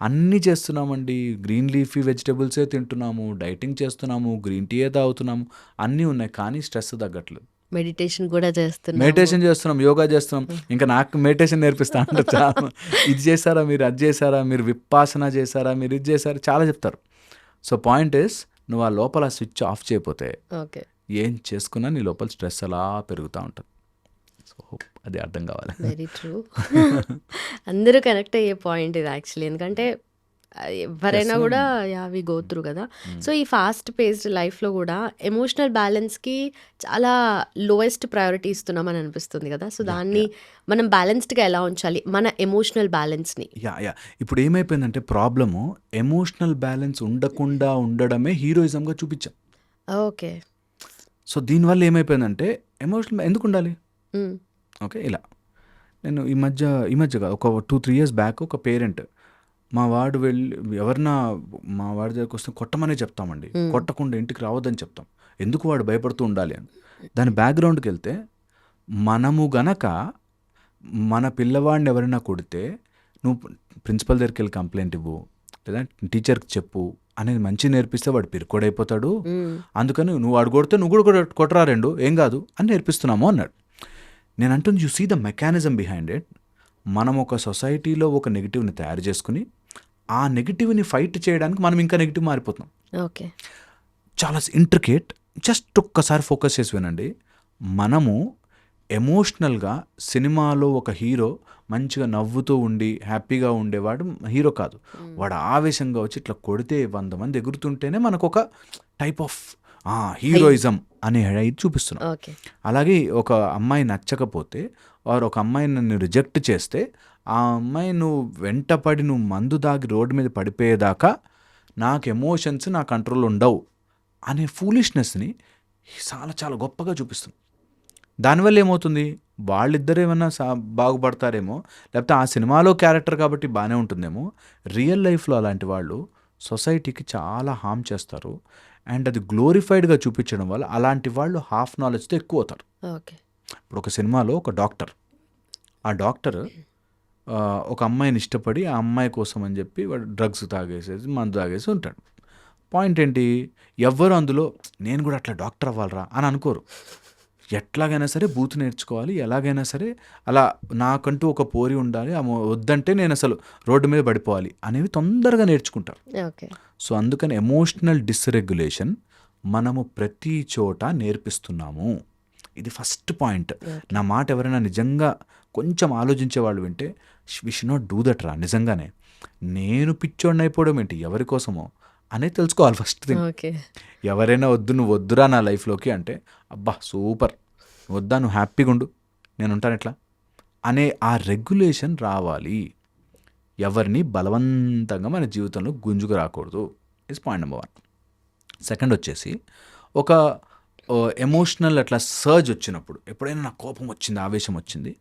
అన్నీ చేస్తున్నామండి. గ్రీన్ లీఫీ వెజిటబుల్సే తింటున్నాము, డైటింగ్ చేస్తున్నాము, గ్రీన్ టీయే తాగుతున్నాము, అన్నీ ఉన్నాయి, కానీ స్ట్రెస్ తగ్గట్లేదు. మెడిటేషన్ కూడా చేస్తున్నాము. మెడిటేషన్ చేస్తున్నాం, యోగా చేస్తున్నాం. ఇంకా నాకు మెడిటేషన్ నేర్పిస్తా అంటే చాలా, ఇది చేశారా మీరు, అది చేశారా మీరు, విపాసన చేశారా మీరు, ఇది చేశారా, చాలా చెప్తారు. సో పాయింట్ ఇస్, నువ్వు ఆ లోపల స్విచ్ ఆఫ్ చేయకపోతే ఓకే. ఏం చేసుకున్నా నీ లోపల స్ట్రెస్ అలా పెరుగుతూ ఉంటుంది. సో అది అర్థం కావాలి. Very true. అందరూ కనెక్ట్ అయ్యే పాయింట్ ఇది యాక్చువల్లీ. ఎందుకంటే ఎవరైనా కూడా వి గో త్రూ కదా. సో ఈ ఫాస్ట్ పేస్డ్ లైఫ్లో కూడా ఎమోషనల్ బ్యాలెన్స్కి చాలా లోయెస్ట్ ప్రయారిటీ ఇస్తున్నామని అనిపిస్తుంది కదా. సో దాన్ని మనం బ్యాలెన్స్డ్గా ఎలా ఉంచాలి, మన ఎమోషనల్ బ్యాలెన్స్ని? ఇప్పుడు ఏమైపోయిందంటే ప్రాబ్లము, ఎమోషనల్ బ్యాలెన్స్ ఉండకుండా ఉండడమే హీరోయిజంగా చూపించాం. ఓకే. సో దీనివల్ల ఏమైపోయిందంటే ఎమోషనల్ ఎందుకు ఉండాలి. ఓకే, ఇలా నేను ఈ మధ్య ఒక 2-3 years బ్యాక్ ఒక పేరెంట్, మా వాడు వెళ్ళి ఎవరన్నా మా వాడి దగ్గరికి వస్తే కొట్టమనే చెప్తామండి, కొట్టకుండా ఇంటికి రావద్దని చెప్తాం. ఎందుకు వాడు భయపడుతూ ఉండాలి అని. దాని బ్యాక్గ్రౌండ్కి వెళ్తే, మనము గనక మన పిల్లవాడిని ఎవరైనా కొడితే నువ్వు ప్రిన్సిపల్ దగ్గరికి వెళ్ళి కంప్లైంట్ ఇవ్వు, లేదా టీచర్కి చెప్పు అనేది మంచి నేర్పిస్తే వాడు పిరుకోడైపోతాడు. అందుకని నువ్వు వాడు కొడితే నువ్వు కూడా కొట్టరా, రెండు ఏం కాదు అని నేర్పిస్తున్నాము అన్నాడు. నేను అంటుంది, you see the mechanism behind it. మనం ఒక సొసైటీలో ఒక నెగిటివ్ని తయారు చేసుకుని ఆ నెగిటివ్ని ఫైట్ చేయడానికి మనం ఇంకా నెగిటివ్ మారిపోతున్నాం. ఓకే. చాలా ఇంట్రికేట్. జస్ట్ ఒక్కసారి ఫోకస్ చేసి వినండి. మనము ఎమోషనల్గా సినిమాలో ఒక హీరో మంచిగా నవ్వుతూ ఉండి హ్యాపీగా ఉండేవాడు హీరో కాదు. వాడు ఆవేశంగా వచ్చి ఇట్లా కొడితే 100 మంది ఎగురుతుంటేనే మనకు ఒక టైప్ ఆఫ్ హీరోయిజం అనే ఇది చూపిస్తున్నాం. ఓకే. అలాగే ఒక అమ్మాయి నచ్చకపోతే వారు ఒక అమ్మాయిని నన్ను రిజెక్ట్ చేస్తే, ఆ అమ్మాయి నువ్వు వెంటపడి నువ్వు మందు దాగి రోడ్డు మీద పడిపోయేదాకా నాకు ఎమోషన్స్ నా కంట్రోల్ ఉండవు అనే ఫూలిష్నెస్ని చాలా చాలా గొప్పగా చూపిస్తుంది. దానివల్ల ఏమవుతుంది, వాళ్ళిద్దరు ఏమన్నా బాగుపడతారేమో, లేకపోతే ఆ సినిమాలో క్యారెక్టర్ కాబట్టి బాగానే ఉంటుందేమో. రియల్ లైఫ్లో అలాంటి వాళ్ళు సొసైటీకి చాలా హామ్ చేస్తారు. అండ్ అది గ్లోరిఫైడ్గా చూపించడం వల్ల అలాంటి వాళ్ళు హాఫ్ నాలెడ్జ్తో ఎక్కువ అవుతారు. ఓకే. ఇప్పుడు ఒక సినిమాలో ఒక డాక్టర్, ఆ డాక్టర్ ఒక అమ్మాయిని ఇష్టపడి ఆ అమ్మాయి కోసం అని చెప్పి వాడు డ్రగ్స్ తాగేసేసి మందు తాగేసి ఉంటాడు. పాయింట్ ఏంటి, ఎవ్వరు అందులో నేను కూడా అట్లా డాక్టర్ అవ్వాలరా అని అనుకోరు. ఎట్లాగైనా సరే బూత్ నేర్చుకోవాలి, ఎలాగైనా సరే అలా నాకంటూ ఒక పోరి ఉండాలి, వద్దంటే నేను అసలు రోడ్డు మీద పడిపోవాలి అనేవి తొందరగా నేర్చుకుంటారు. ఓకే. సో అందుకని ఎమోషనల్ డిస్రెగ్యులేషన్ మనము ప్రతి చోట నేర్పిస్తున్నాము. ఇది ఫస్ట్ పాయింట్. నా మాట ఎవరైనా నిజంగా కొంచెం ఆలోచించే వాళ్ళు వింటే, we should not do that రా. నిజంగానే నేను పిచ్చోడిని అయిపోవడం ఏంటి, ఎవరి కోసమో అనేది తెలుసుకోవాలి ఫస్ట్ థింగ్. ఓకే. ఎవరైనా నువ్వు వద్దురా నా లైఫ్లోకి అంటే, అబ్బా సూపర్, వద్దా నువ్వు హ్యాపీగా ఉండు, నేను ఉంటాను ఎట్లా అనే ఆ రెగ్యులేషన్ రావాలి. ఎవరిని బలవంతంగా మన జీవితంలో గుంజుకు రాకూడదు. Is point number 1. సెకండ్ వచ్చేసి, ఒక ఎమోషనల్ అట్లా సర్జ్ వచ్చినప్పుడు, ఎప్పుడైనా నాకు కోపం వచ్చింది, ఆవేశం వచ్చింది,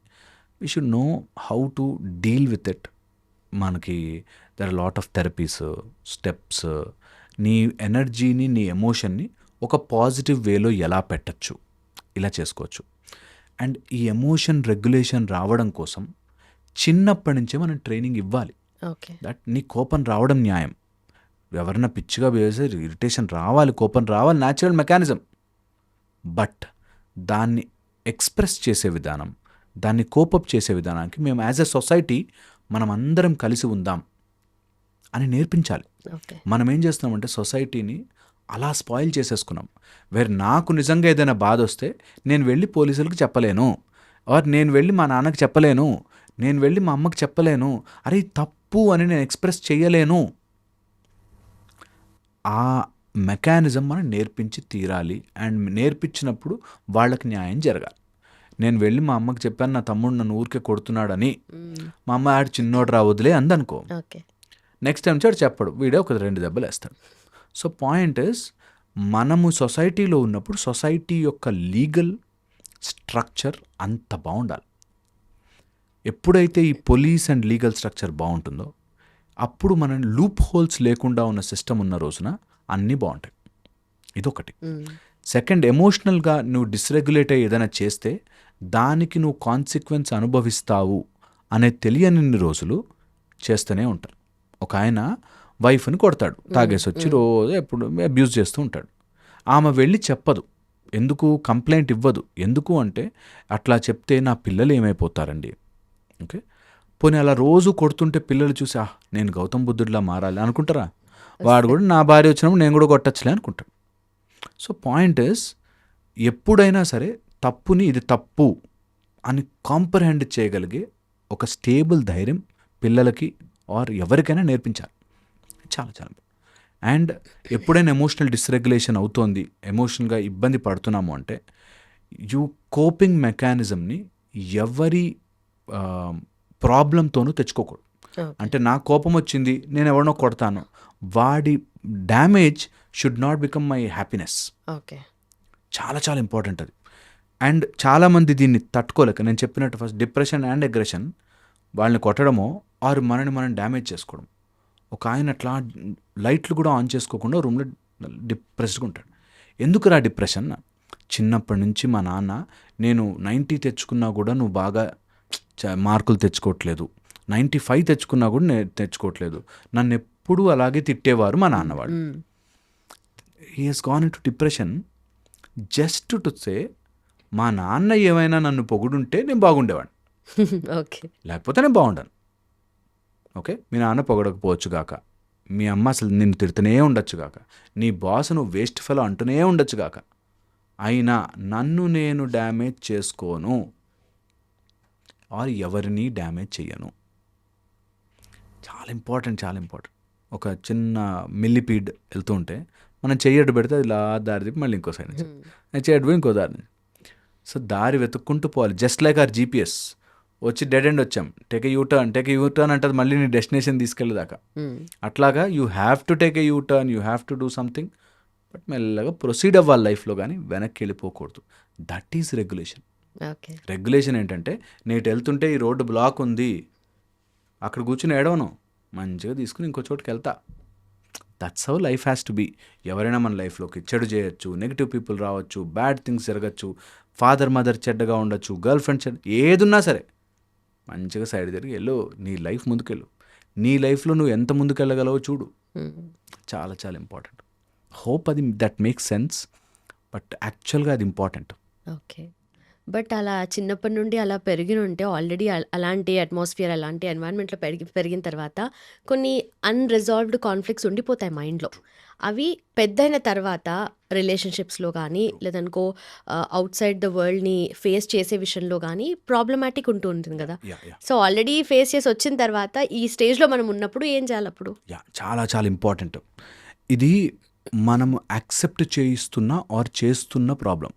we should know how to deal with it. మనకి there are lot of therapies, steps. నీ ఎనర్జీని, నీ ఎమోషన్ని ఒక పాజిటివ్ వేలో ఎలా పెట్టచ్చు, ఇలా చేసుకోవచ్చు. అండ్ ఈ ఎమోషన్ రెగ్యులేషన్ రావడం కోసం చిన్నప్పటి నుంచే మనం ట్రైనింగ్ ఇవ్వాలి. ఓకే. దట్ నీ కోపం రావడం న్యాయం. ఎవరైనా పిచ్చిగా వేసే ఇరిటేషన్ రావాలి, కోపం రావాలి, న్యాచురల్ మెకానిజం. బట్ దాన్ని ఎక్స్ప్రెస్ చేసే విధానం, దాన్ని కోపప్ చేసే విధానానికి మేము యాజ్ ఎ సొసైటీ మనం అందరం కలిసి ఉందాం అని నేర్పించాలి. ఓకే. మనం ఏం చేస్తున్నామంటే సొసైటీని అలా స్పాయిల్ చేసేసుకున్నాం. వేరే నాకు నిజంగా ఏదైనా బాధ వస్తే నేను వెళ్ళి పోలీసులకు చెప్పలేను, ఆర్ నేను వెళ్ళి మా నాన్నకి చెప్పలేను, నేను వెళ్ళి మా అమ్మకి చెప్పలేను, అరే తప్పు అని నేను ఎక్స్ప్రెస్ చేయలేను. ఆ మెకానిజం మనం నేర్పించి తీరాలి. అండ్ నేర్పించినప్పుడు వాళ్ళకి న్యాయం జరగాలి. నేను వెళ్ళి మా అమ్మకి చెప్పాను నా తమ్ముడు నన్ను ఊరికే కొడుతున్నాడని. మా అమ్మ ఆడు చిన్నోడు రా వదిలే అందనుకో. ఓకే. నెక్స్ట్ టైం చాడు చెప్పడు, వీడే ఒక 2 దెబ్బలు వేస్తాడు. సో పాయింట్ ఇస్, మనము సొసైటీలో ఉన్నప్పుడు సొసైటీ యొక్క లీగల్ స్ట్రక్చర్ అంత బాగుండాలి. ఎప్పుడైతే ఈ పోలీస్ అండ్ లీగల్ స్ట్రక్చర్ బాగుంటుందో అప్పుడు మనం లూప్ హోల్స్ లేకుండా ఉన్న సిస్టమ్ ఉన్న రోజున అన్నీ బాగుంటాయి. ఇదొకటి. సెకండ్, ఎమోషనల్గా నువ్వు డిస్రెగ్యులేట్ అయ్యి ఏదైనా చేస్తే దానికి నువ్వు కాన్సిక్వెన్స్ అనుభవిస్తావు అనే తెలియని రోజులు చేస్తూనే ఉంటారు. ఒక ఆయన వైఫ్ని కొడతాడు, తాగేసి వచ్చి రోజు ఎప్పుడు అబ్యూజ్ చేస్తూ ఉంటాడు. ఆమె వెళ్ళి చెప్పదు, ఎందుకు కంప్లైంట్ ఇవ్వదు. ఎందుకు అంటే అట్లా చెప్తే నా పిల్లలు ఏమైపోతారండి. ఓకే, పోనీ అలా రోజు కొడుతుంటే పిల్లలు చూసి నేను గౌతమ్ బుద్ధుడిలా మారాలి అనుకుంటారా? వాడు కూడా నా భార్య వచ్చినప్పుడు నేను కూడా కొట్టచ్చులే అనుకుంటాడు. సో పాయింట్ ఇస్, ఎప్పుడైనా సరే తప్పుని ఇది తప్పు అని కాంప్రహెండ్ చేయగలిగే ఒక స్టేబుల్ ధైర్యం పిల్లలకి ఆర్ ఎవరికైనా నేర్పించాలి. చాలా చాలా. అండ్ ఎప్పుడైనా ఎమోషనల్ డిస్రెగ్యులేషన్ అవుతోంది, ఎమోషనల్గా ఇబ్బంది పడుతున్నాము అంటే కోపింగ్ మెకానిజంని ఎవరి ప్రాబ్లంతోనూ తెచ్చుకోకూడదు. అంటే నా కోపం వచ్చింది, నేను ఎవరినో కొడతాను, వాడి damage should not become my happiness. Okay, చాలా చాలా ఇంపార్టెంట్ అది. అండ్ చాలామంది దీన్ని తట్టుకోలేక, నేను చెప్పినట్టు ఫస్ట్ డిప్రెషన్ అండ్ అగ్రెషన్, వాళ్ళని కొట్టడమో ఆరు మనని మనం డ్యామేజ్ చేసుకోవడం. ఒక ఆయన అట్లా లైట్లు కూడా ఆన్ చేసుకోకుండా రూమ్లో డిప్రెస్డ్గా ఉంటాడు. ఎందుకురా డిప్రెషన్? చిన్నప్పటి నుంచి మా నాన్న నేను 90 తెచ్చుకున్నా కూడా నువ్వు బాగా మార్కులు తెచ్చుకోవట్లేదు, 95 తెచ్చుకున్నా కూడా నేను తెచ్చుకోవట్లేదు, నన్ను ఎప్పుడూ అలాగే తిట్టేవారు మా నాన్నవాడు. He has gone into depression just to say మా నాన్న ఏమైనా నన్ను పొగుడుంటే నేను బాగుండేవాడిని, ఓకే, లేకపోతే నేను బాగుండాను. ఓకే, మీ నాన్న పొగడకపోవచ్చు గాక, మీ అమ్మ అసలు నిన్ను తిడుతూనే ఉండొచ్చు గాక, నీ బాస్ నువ్వు వేస్ట్ ఫెలో అంటూనే ఉండొచ్చు గాక, అయినా నన్ను నేను డ్యామేజ్ చేసుకోను ఆర్ ఎవరిని డ్యామేజ్ చెయ్యను. చాలా ఇంపార్టెంట్, చాలా ఇంపార్టెంట్. ఒక చిన్న మిల్లిపీడ్ వెళ్తూ ఉంటే మనం చెయ్యడ్డు పెడితే అది ఇలా దారి తిప్పి మళ్ళీ ఇంకో సైడ్ నుంచి, చెయ్యడ్డు పోయి ఇంకో దారి నుంచి. సో దారి వెతుక్కుంటూ పోవాలి. Just like our GPS. వచ్చి డెడ్ ఎండ్ వచ్చాం, టేక్ ఏ యూటర్న్ అంటే మళ్ళీ నీ డెస్టినేషన్ తీసుకెళ్ళేదాకా. అట్లాగా you have to take a U turn, you have to do something, but మెల్లగా ప్రొసీడ్ అవ్వాలి లైఫ్లో, కానీ వెనక్కి వెళ్ళిపోకూడదు. That is regulation. Okay, regulation ఏంటంటే, నేటి వెళ్తుంటే ఈ రోడ్డు బ్లాక్ ఉంది, అక్కడ కూర్చుని ఏడవను, మంచిగా తీసుకుని ఇంకో చోటుకి వెళ్తా. That's how life has to be. ఎవరైనా మన లైఫ్లోకి చెడు చేయొచ్చు, నెగిటివ్ పీపుల్ రావచ్చు, బ్యాడ్ థింగ్స్ జరగచ్చు, ఫాదర్ మదర్ చెడ్డగా ఉండొచ్చు, గర్ల్ ఫ్రెండ్ చెడ్డ, ఏదున్నా సరే మంచిగా సైడ్ తిరిగి వెళ్ళు, నీ లైఫ్ ముందుకెళ్ళు. నీ లైఫ్లో నువ్వు ఎంత ముందుకెళ్ళగలవో చూడు. చాలా చాలా ఇంపార్టెంట్. హోప్ అది దట్ మేక్స్ సెన్స్, బట్ యాక్చువల్గా అది ఇంపార్టెంట్. ఓకే. బట్ అలా చిన్నప్పటి నుండి అలా పెరిగి ఉంటే ఆల్రెడీ అలాంటి అట్మాస్ఫియర్, అలాంటి ఎన్వైరన్మెంట్లో పెరిగిన తర్వాత కొన్ని అన్రిజాల్వ్డ్ కాన్ఫ్లిక్ట్స్ ఉండిపోతాయి మైండ్లో. అవి పెద్దయిన తర్వాత రిలేషన్షిప్స్లో కానీ లేదనుకో అవుట్ సైడ్ ద వరల్డ్ని ఫేస్ చేసే విషయంలో కానీ ప్రాబ్లమాటిక్ ఉంటూ ఉంటుంది కదా. సో ఆల్రెడీ ఫేస్ చేసి వచ్చిన తర్వాత ఈ స్టేజ్లో మనం ఉన్నప్పుడు ఏం చేయాలి అప్పుడు? చాలా చాలా ఇంపార్టెంట్. ఇది మనము యాక్సెప్ట్ చేయిస్తున్న ఆర్ చేస్తున్న ప్రాబ్లం.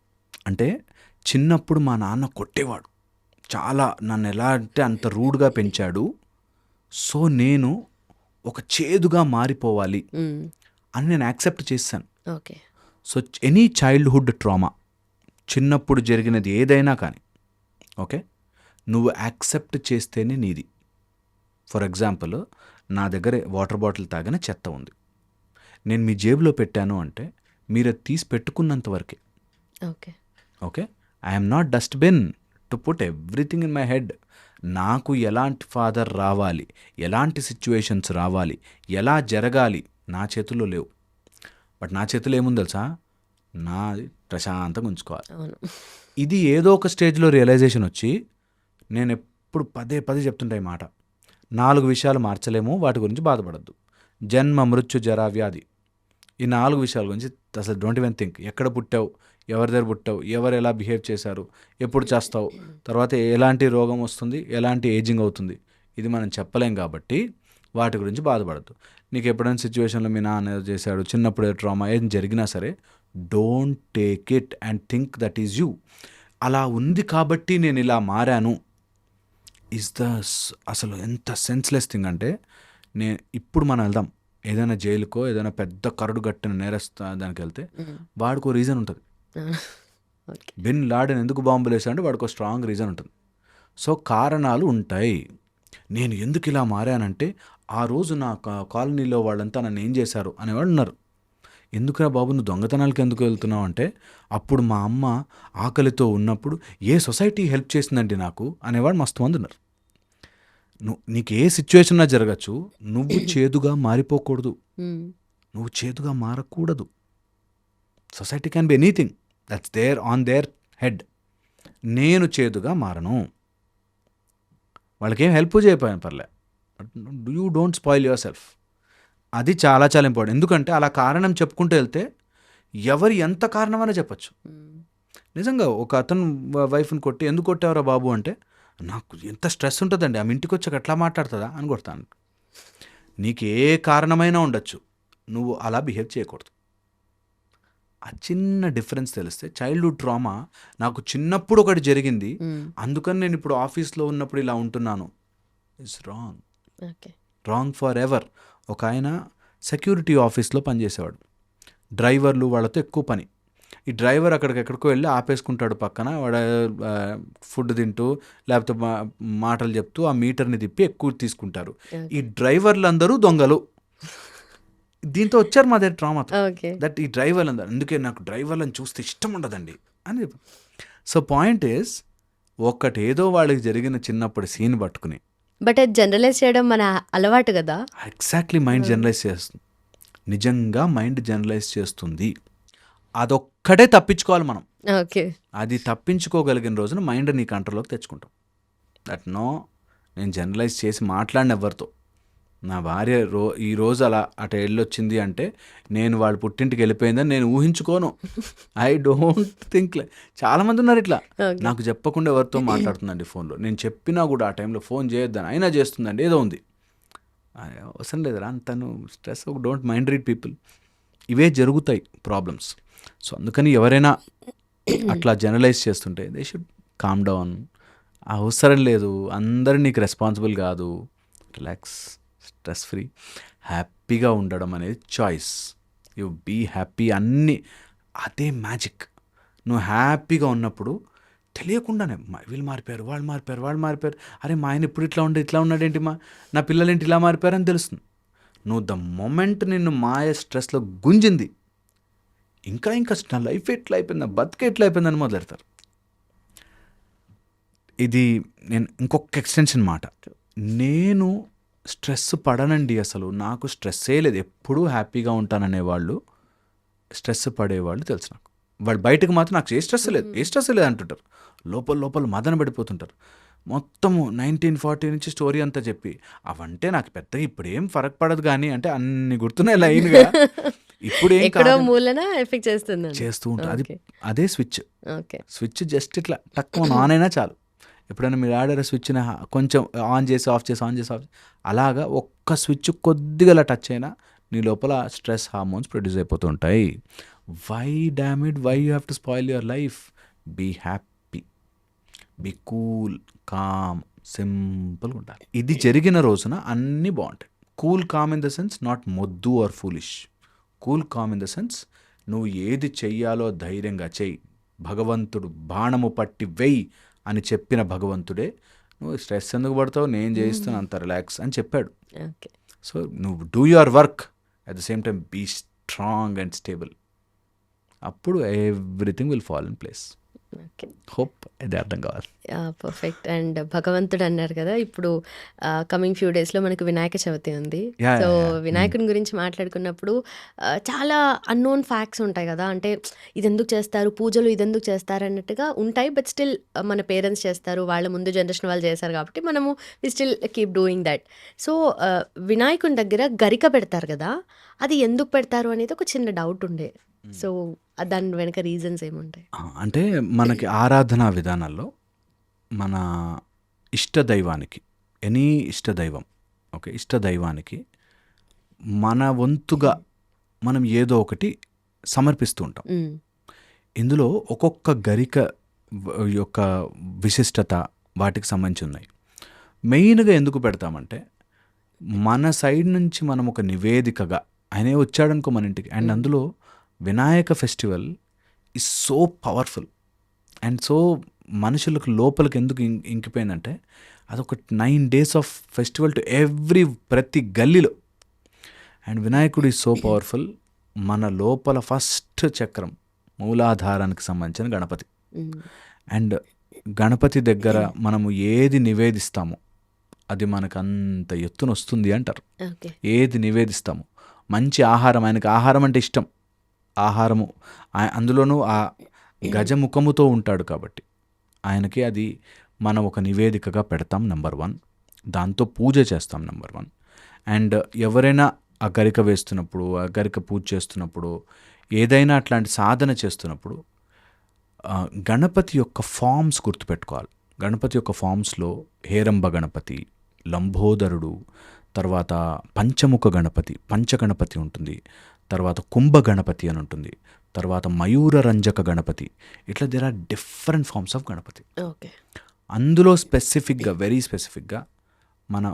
అంటే చిన్నప్పుడు మా నాన్న కొట్టేవాడు, చాలా నన్ను ఎలా అంటే అంత రూడ్గా పెంచాడు, సో నేను ఒక చేదుగా మారిపోవాలి అని నేను యాక్సెప్ట్ చేశాను. Okay. So any childhood trauma, చిన్నప్పుడు జరిగినది ఏదైనా కానీ, ఓకే, నువ్వు యాక్సెప్ట్ చేస్తేనే నీది. ఫర్ ఎగ్జాంపుల్, నా దగ్గర వాటర్ బాటిల్ తాగిన చెత్త ఉంది, నేను మీ జేబులో పెట్టాను అంటే మీరు అది తీసి పెట్టుకున్నంత వరకే. Okay, okay, I'm not dustbin to put everything in my head. నాకు ఎలాంటి ఫాదర్ రావాలి, ఎలాంటి సిచ్యువేషన్స్ రావాలి, ఎలా జరగాలి నా చేతుల్లో లేవు. బట్ నా చేతిలో ఏముంది తెలుసా? నాది ప్రశాంతంగా ఉంచుకోవాలి. ఇది ఏదో ఒక స్టేజ్లో రియలైజేషన్ వచ్చి, నేను ఎప్పుడు పదే చెప్తుంటా ఈ మాట, 4 విషయాలు మార్చలేము, వాటి గురించి బాధపడద్దు. జన్మ, మృత్యు, జరా, వ్యాధి. ఈ 4 విషయాల గురించి అసలు డోంట్ ఈవెన్ థింక్. ఎక్కడ పుట్టావు, ఎవరి దగ్గర పుట్టావు, ఎవరు ఎలా బిహేవ్ చేశారు, ఎప్పుడు చేస్తావు, తర్వాత ఎలాంటి రోగం వస్తుంది, ఎలాంటి ఏజింగ్ అవుతుంది, ఇది మనం చెప్పలేం. కాబట్టి వాటి గురించి బాధపడద్దు. నీకు ఎప్పుడైనా సిచ్యువేషన్లో మీ నాన్న ఏదో చేశాడు, చిన్నప్పుడు ట్రామా ఏం జరిగినా సరే, don't take it and think that is you. అలా ఉంది కాబట్టి నేను ఇలా మారాను ఇస్ ద అసలు ఎంత సెన్స్లెస్ థింగ్ అంటే ఇప్పుడు మనం వెళ్దాం ఏదైనా జైలుకో ఏదైనా పెద్ద కరడు గట్టిన నేరస్తా దానికి వెళ్తే వాడికో రీజన్ ఉంటుంది. ఓకే. బిన్ లాడెన్ ఎందుకు బాంబులు వేసాడంటే వాడికో స్ట్రాంగ్ రీజన్ ఉంటుంది. సో కారణాలు ఉంటాయి. నేను ఎందుకు ఇలా మారానంటే ఆ రోజు నా కాలనీలో వాళ్ళంతా నన్ను ఏం చేశారు అనేవాడు ఉన్నారు. ఎందుకురా బాబు నువ్వు దొంగతనాలకు ఎందుకు వెళ్తున్నావు అంటే అప్పుడు మా అమ్మ ఆకలితో ఉన్నప్పుడు ఏ సొసైటీ హెల్ప్ చేసిందండి నాకు అనేవాడు మస్తు మంది ఉన్నారు. నీకు ఏ సిచ్యువేషన్ జరగచ్చు, నువ్వు చేదుగా మారిపోకూడదు, నువ్వు చేదుగా మారకూడదు. Society can be anything that's there on their head. నేను చేదుగా మారను, వాళ్ళకేం హెల్ప్ చేయకపోయాను పర్లే, but you don't spoil yourself. అది చాలా చాలా ఇంపార్టెంట్. ఎందుకంటే అలా కారణం చెప్పుకుంటూ వెళ్తే ఎవరు ఎంత కారణమైనా చెప్పచ్చు. నిజంగా ఒక అతను వైఫ్ని కొట్టి ఎందుకు కొట్టావరా బాబు అంటే నాకు ఎంత స్ట్రెస్ ఉంటుందండి, ఆమె ఇంటికి వచ్చాక ఎట్లా మాట్లాడుతుందా అని కొడతాను. నీకు ఏ కారణమైనా ఉండొచ్చు, నువ్వు అలా బిహేవ్ చేయకూడదు. ఆ చిన్న డిఫరెన్స్ తెలిస్తే చైల్డ్హుడ్ ట్రామా నాకు చిన్నప్పుడు ఒకటి జరిగింది అందుకని నేను ఇప్పుడు ఆఫీస్లో ఉన్నప్పుడు ఇలా ఉంటున్నాను it's wrong. Wrong for ever. ఒక ఆయన సెక్యూరిటీ ఆఫీస్లో పనిచేసేవాడు. డ్రైవర్లు వాళ్ళతో ఎక్కువ పని. ఈ డ్రైవర్ అక్కడికెక్కడికో వెళ్ళి ఆపేసుకుంటాడు పక్కన, వాడు ఫుడ్ తింటూ లేకపోతే మాటలు చెప్తూ ఆ మీటర్ని తిప్పి ఎక్కువ తీసుకుంటారు. ఈ డ్రైవర్లు అందరూ దొంగలు. దీంతో వచ్చారు మా దగ్గర ట్రామాతో. దట్ ఈ డ్రైవర్లు అందరు అందుకే నాకు డ్రైవర్లను చూస్తే ఇష్టం ఉండదండి అని చెప్పి. సో పాయింట్ ఈస్ ఏదో వాళ్ళకి జరిగిన చిన్నప్పుడు సీన్ పట్టుకుని బట్ అది జనరలైజ్ చేయడం మన అలవాటు కదా. ఎగ్జాక్ట్లీ మైండ్ జనరలైజ్ చేస్తుంది. నిజంగా మైండ్ జనరలైజ్ చేస్తుంది. అదొక్కటే తప్పించుకోవాలి మనం. ఓకే. అది తప్పించుకోగలిగిన రోజున మైండ్ నీ కంట్రోల్లోకి తెచ్చుకుంటాం. దట్ నో నేను జనరలైజ్ చేసి మాట్లాడిన ఎవరితో నా భార్య ఈరోజు అలా అటు వెళ్ళొచ్చింది అంటే నేను వాళ్ళ పుట్టింటికి వెళ్ళిపోయిందని నేను ఊహించుకోను. I don't think. చాలామంది ఉన్నారు ఇట్లా, నాకు చెప్పకుండా ఎవరితో మాట్లాడుతుందండి ఫోన్లో. నేను చెప్పినా కూడా ఆ టైంలో ఫోన్ చేయొద్దని అయినా చేస్తుందండి, ఏదో ఉంది. అవసరం లేదురా తను stress. Don't mind read people. ఇవే జరుగుతాయి ప్రాబ్లమ్స్. సో అందుకని ఎవరైనా అట్లా జనరలైజ్ చేస్తుంటే దే షుడ్ కామ్ డౌన్. అవసరం లేదు, అందరూ నీకు రెస్పాన్సిబుల్ కాదు. రిలాక్స్, స్ట్రెస్ ఫ్రీ, హ్యాపీగా ఉండడం అనేది చాయిస్. You be happy. అన్నీ అదే మ్యాజిక్. నువ్వు హ్యాపీగా ఉన్నప్పుడు తెలియకుండానే వీళ్ళు మారిపోయారు, వాళ్ళు మారిపోయారు, అరే మా ఆయన ఇప్పుడు ఇట్లా ఉన్నాడేంటి, నా పిల్లలేంటి ఇలా మారిపోయారు అని తెలుస్తుంది. నువ్వు ద మొమెంట్ నిన్ను మాయ స్ట్రెస్లో గుంజింది ఇంకా నా లైఫ్ ఎట్లా అయిపోయింది, నా బతుక ఎట్లా అయిపోయిందని మొదలెడతారు. ఇది నేను ఇంకొక ఎక్స్టెన్షన్ మాట. నేను స్ట్రెస్ పడనండి, అసలు నాకు స్ట్రెస్సే లేదు, ఎప్పుడూ హ్యాపీగా ఉంటాననేవాళ్ళు, స్ట్రెస్ పడేవాళ్ళు తెలుసు నాకు. వాళ్ళు బయటకు మాత్రం నాకు ఏ స్ట్రెస్ లేదు అంటుంటారు. లోపల మదన పడిపోతుంటారు. మొత్తము 1940 నుంచి స్టోరీ అంతా చెప్పి అవంటే నాకు పెద్దగా ఇప్పుడేం ఫరక్ పడదు కానీ అంటే అన్ని గుర్తున్నాయి లైన్గా. ఇప్పుడు చేస్తూ ఉంటారు. అదే స్విచ్ జస్ట్ ఇట్లా తక్కువ ఆన్ అయినా చాలు. ఎప్పుడైనా మీరు ఆడారా స్విచ్ని కొంచెం ఆన్ చేసి ఆఫ్ అలాగా ఒక్క స్విచ్ కొద్దిగా అలా టచ్ అయినా నీ లోపల స్ట్రెస్ హార్మోన్స్ ప్రొడ్యూస్ అయిపోతుంటాయి. Why you have to spoil your life? Be happy, be cool, calm, సింపుల్గా ఉండాలి. ఇది జరిగిన రోజున అన్నీ బాగుంటాయి. Cool calm in the sense not మొద్దు or foolish. Cool calm in the sense నువ్వు ఏది చెయ్యాలో ధైర్యంగా చెయ్యి, భగవంతుడు బాణము పట్టి వెయ్యి అని చెప్పిన భగవంతుడే నువ్వు స్ట్రెస్ ఎందుకు పడతావు, నేను చేయిస్తాను అంత రిలాక్స్ అని చెప్పాడు. సో నువ్వు do your work, at the same time be strong and stable. అప్పుడు everything will fall in place. Hope ఇది అర్థం కావాలి. పర్ఫెక్ట్. అండ్ భగవంతుడు అన్నారు కదా, ఇప్పుడు కమింగ్ ఫ్యూ డేస్లో మనకు వినాయక చవితి ఉంది. సో వినాయకుని గురించి మాట్లాడుకున్నప్పుడు చాలా అన్నోన్ ఫ్యాక్ట్స్ ఉంటాయి కదా, అంటే ఇది ఎందుకు చేస్తారు, పూజలు ఇది ఎందుకు చేస్తారు అన్నట్టుగా ఉంటాయి. బట్ స్టిల్ మన పేరెంట్స్ చేస్తారు, వాళ్ళ ముందు జనరేషన్ వాళ్ళు చేస్తారు కాబట్టి మనము we still keep doing that. So వినాయకుని దగ్గర గరిక పెడతారు కదా, అది ఎందుకు పెడతారు అనేది ఒక చిన్న డౌట్ ఉండే. సో దాని వెనక రీజన్స్ ఏముంటాయి? అంటే మనకి ఆరాధనా విధానాల్లో మన ఇష్టదైవానికి, ఇష్టదైవానికి మన వంతుగా మనం ఏదో ఒకటి సమర్పిస్తూ ఉంటాం. ఇందులో ఒక్కొక్క గరిక యొక్క విశిష్టత వాటికి సంబంధించి ఉన్నాయి. మెయిన్గా ఎందుకు పెడతామంటే మన సైడ్ నుంచి మనం ఒక నివేదికగా ఆయనే వచ్చాడనుకో మన ఇంటికి, అండ్ అందులో Vinayaka festival is so powerful and so మనుషులకు లోపలికి ఎందుకు ఇంకిపోయిందంటే అదొక 9 days ఆఫ్ ఫెస్టివల్ టు ప్రతి గల్లీలో. అండ్ వినాయకుడు ఈజ్ సో పవర్ఫుల్. మన లోపల ఫస్ట్ చక్రం మూలాధారానికి సంబంధించిన గణపతి. అండ్ గణపతి దగ్గర మనము ఏది నివేదిస్తామో అది మనకు అంత ఎత్తున వస్తుంది అంటారు. ఓకే. ఏది నివేదిస్తామో మంచి ఆహారం, ఆయనకి ఆహారం అంటే ఇష్టం. ఆహారము అందులోనూ ఆ గజముఖముతో ఉంటాడు కాబట్టి ఆయనకి అది మనం ఒక నివేదికగా పెడతాం నెంబర్ 1. దాంతో పూజ చేస్తాం నెంబర్ 1. అండ్ ఎవరైనా ఆ గరిక వేస్తున్నప్పుడు, ఆ గరిక పూజ చేస్తున్నప్పుడు, ఏదైనా అట్లాంటి సాధన చేస్తున్నప్పుడు గణపతి యొక్క ఫామ్స్ గుర్తుపెట్టుకోవాలి. గణపతి యొక్క ఫామ్స్లో హేరంబ గణపతి, లంబోదరుడు, తర్వాత పంచముఖ గణపతి, పంచగణపతి ఉంటుంది, తర్వాత కుంభ గణపతి అని ఉంటుంది, తర్వాత మయూర రంజక గణపతి. ఇట్లా there are different forms of Ganapati. Okay. అందులో స్పెసిఫిక్గా, వెరీ స్పెసిఫిక్గా మన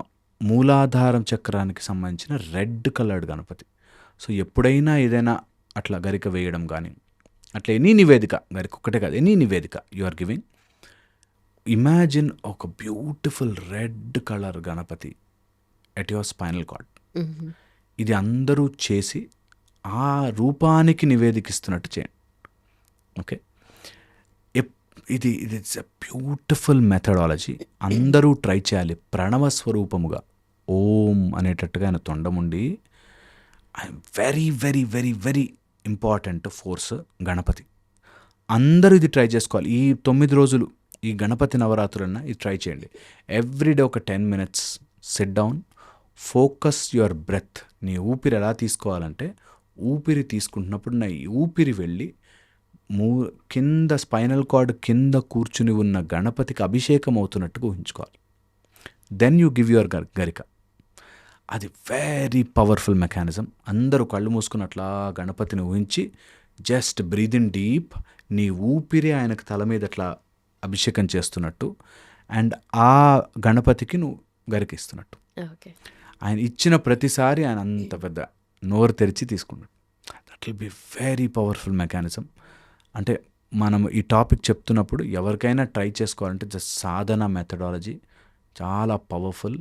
మూలాధారం చక్రానికి సంబంధించిన రెడ్ కలర్డ్ గణపతి. సో ఎప్పుడైనా ఏదైనా అట్లా గరిక వేయడం కానీ అట్లా ఎనీ నివేదిక, గరిక ఒక్కటే కాదు, ఎనీ నివేదిక యు ఆర్ గివింగ్, ఇమాజిన్ ఒక beautiful red colour Ganapati at your spinal cord. ఇది అందరూ చేసి ఆ రూపానికి నివేదికిస్తున్నట్టు చేయండి. ఓకే. ఇది ఇట్స్ ఎ బ్యూటిఫుల్ మెథడాలజీ. అందరూ ట్రై చేయాలి. ప్రణవ స్వరూపముగా ఓం అనేటట్టుగా ఆయన తొండముండి very very very very important force Ganapati. అందరూ ఇది ట్రై చేసుకోవాలి. ఈ 9 రోజులు ఈ గణపతి నవరాత్రులన్నా ఇది ట్రై చేయండి. ఎవ్రీడే ఒక 10 minutes sit down, focus your breath. నీ ఊపిరి ఎలా తీసుకోవాలంటే ఊపిరి తీసుకుంటున్నప్పుడు నా ఊపిరి వెళ్ళి కింద స్పైనల్ కార్డ్ కింద కూర్చుని ఉన్న గణపతికి అభిషేకం అవుతున్నట్టుగా ఊహించుకోవాలి. దెన్ యూ గివ్ యువర్ గరిక. అది వెరీ పవర్ఫుల్ మెకానిజం. అందరూ కళ్ళు మూసుకున్నట్లా గణపతిని ఊహించి జస్ట్ బ్రీద్ ఇన్ డీప్. నీ ఊపిరి ఆయనకు తల మీద అట్లా అభిషేకం చేస్తున్నట్టు అండ్ ఆ గణపతికి నువ్వు గరికిస్తున్నట్టు. ఓకే. ఆయన ఇచ్చిన ప్రతిసారి ఆయన అంత పెద్ద నోరు తెరిచి తీసుకున్నాడు. That will be very powerful mechanism. అంటే మనం ఈ టాపిక్ చెప్తున్నప్పుడు ఎవరికైనా ట్రై చేసుకోవాలంటే జస్ట్ సాధన మెథడాలజీ చాలా పవర్ఫుల్.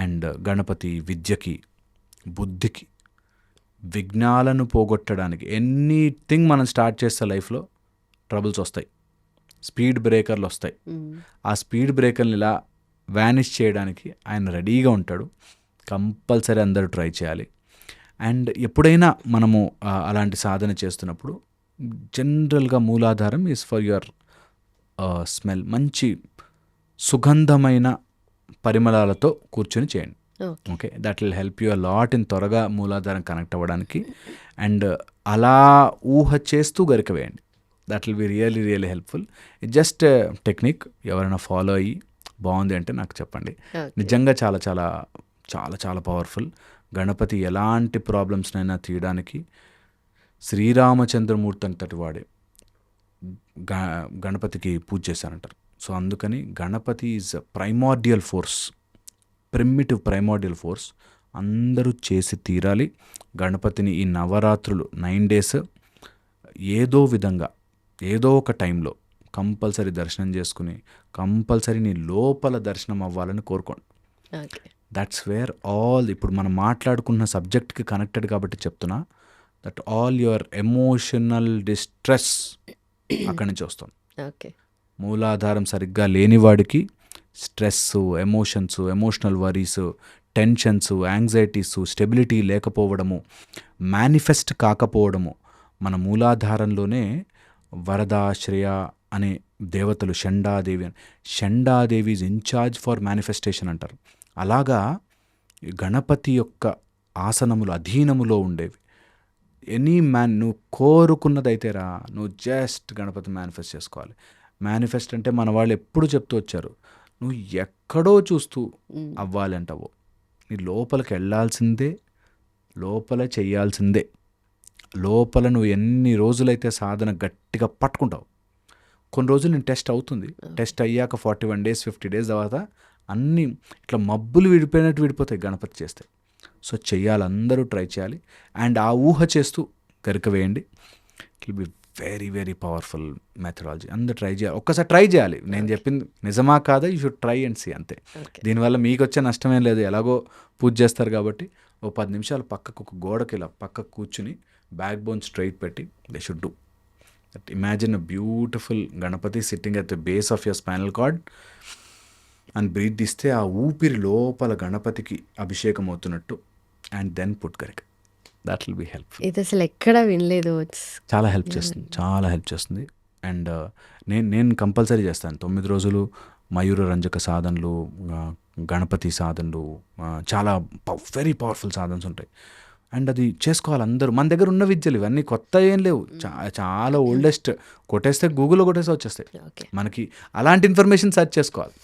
అండ్ గణపతి విద్యకి, బుద్ధికి, విఘ్నాలను పోగొట్టడానికి, ఎనీథింగ్ మనం స్టార్ట్ చేస్తే లైఫ్లో ట్రబుల్స్ వస్తాయి, స్పీడ్ బ్రేకర్లు వస్తాయి. ఆ స్పీడ్ బ్రేకర్ని ఇలా వ్యానిష్ చేయడానికి ఆయన రెడీగా ఉంటాడు. కంపల్సరీ అందరూ ట్రై చేయాలి. అండ్ ఎప్పుడైనా మనము అలాంటి సాధన చేస్తున్నప్పుడు జనరల్గా మూలాధారం ఈజ్ ఫర్ యువర్ స్మెల్. మంచి సుగంధమైన పరిమళాలతో కూర్చొని చేయండి. Okay. That will help you a lot in త్వరగా మూలాధారం కనెక్ట్ అవ్వడానికి. అండ్ అలా ఊహ చేస్తూ గరిక వేయండి. That will be really really helpful. It just technique. ఎవరైనా ఫాలో అయ్యి బాగుంది అంటే నాకు చెప్పండి. నిజంగా చాలా చాలా చాలా చాలా పవర్ఫుల్. గణపతి ఎలాంటి ప్రాబ్లమ్స్నైనా తీయడానికి శ్రీరామచంద్రమూర్తి అంతటి వాడే గణపతికి పూజ చేశారంటారు. సో అందుకని Ganapati is primordial force, primitive primordial force. అందరూ చేసి తీరాలి. గణపతిని ఈ నవరాత్రులు 9 days ఏదో విధంగా ఏదో ఒక టైంలో కంపల్సరీ దర్శనం చేసుకుని కంపల్సరీ నీ లోపల దర్శనం అవ్వాలని కోరుకోండి. దట్స్ వేర్ ఆల్ ఇప్పుడు మనం మాట్లాడుకున్న సబ్జెక్ట్కి కనెక్టెడ్ కాబట్టి చెప్తున్నా. That all your emotional distress అక్కడి నుంచి వస్తుంది. ఓకే. మూలాధారం సరిగ్గా లేనివాడికి stress, emotions, emotional worries, tensions, anxieties, stability లేకపోవడము, మేనిఫెస్ట్ కాకపోవడము. మన మూలాధారంలోనే వరద, శ్రేయ అనే దేవతలు, షండాదేవి అని, Shandadevi is in-charge for manifestation అంటారు. అలాగా గణపతి యొక్క ఆసనములు అధీనములో ఉండేవి. ఎనీ నువ్వు కోరుకున్నదైతే రా, నువ్వు జస్ట్ గణపతి మేనిఫెస్ట్ చేసుకోవాలి. మేనిఫెస్ట్ అంటే మన వాళ్ళు ఎప్పుడు చెప్తూ వచ్చారు, నువ్వు ఎక్కడో చూస్తూ అవ్వాలి అంటావు. నీ లోపలికి వెళ్ళాల్సిందే, లోపల చెయ్యాల్సిందే. లోపల నువ్వు ఎన్ని రోజులైతే సాధన గట్టిగా పట్టుకుంటావు, కొన్ని రోజులు నేను టెస్ట్ అవుతుంది. టెస్ట్ అయ్యాక 41 days 50 days తర్వాత అన్నీ ఇట్లా మబ్బులు విడిపోయినట్టు విడిపోతాయి గణపతి చేస్తే. సో చెయ్యాలి, అందరూ ట్రై చేయాలి. అండ్ ఆ ఊహ చేస్తూ గరిక వేయండి. It will be very very powerful methodology. అందరూ ట్రై చేయాలి, ఒక్కసారి ట్రై చేయాలి. నేను చెప్పింది నిజమా కాదా, you should try and see అంతే. దీనివల్ల మీకు వచ్చే నష్టమేం లేదు, ఎలాగో పూజ చేస్తారు కాబట్టి. ఓ 10 నిమిషాలు పక్కకు ఒక గోడకి ఇలా పక్కకు కూర్చుని బ్యాక్ బోన్ స్ట్రైట్ పెట్టి they should do that. Imagine a beautiful Ganapati sitting at the base of your spinal cord and breathe తీస్తే ఆ ఊపిరి లోపల గణపతికి అభిషేకం అవుతున్నట్టు. And then put garika. That will be helpful. ఇది అసలు ఎక్కడ వినలేదు. చాలా హెల్ప్ చేస్తుంది, చాలా హెల్ప్ చేస్తుంది. అండ్ నేను కంపల్సరీ చేస్తాను 9 రోజులు మయూర రంజక సాధనలు, గణపతి సాధనలు, చాలా వెరీ పవర్ఫుల్ సాధనలు ఉంటాయి. అండ్ అది చేసుకోవాలి అందరూ. మన దగ్గర ఉన్న విద్యలు ఇవన్నీ కొత్త ఏం లేవు, చాలా ఓల్డెస్ట్. కొట్టేస్తే గూగుల్లో కొట్టేస్తే వచ్చేస్తాయి మనకి. అలాంటి ఇన్ఫర్మేషన్ సెర్చ్ చేసుకోవాలి.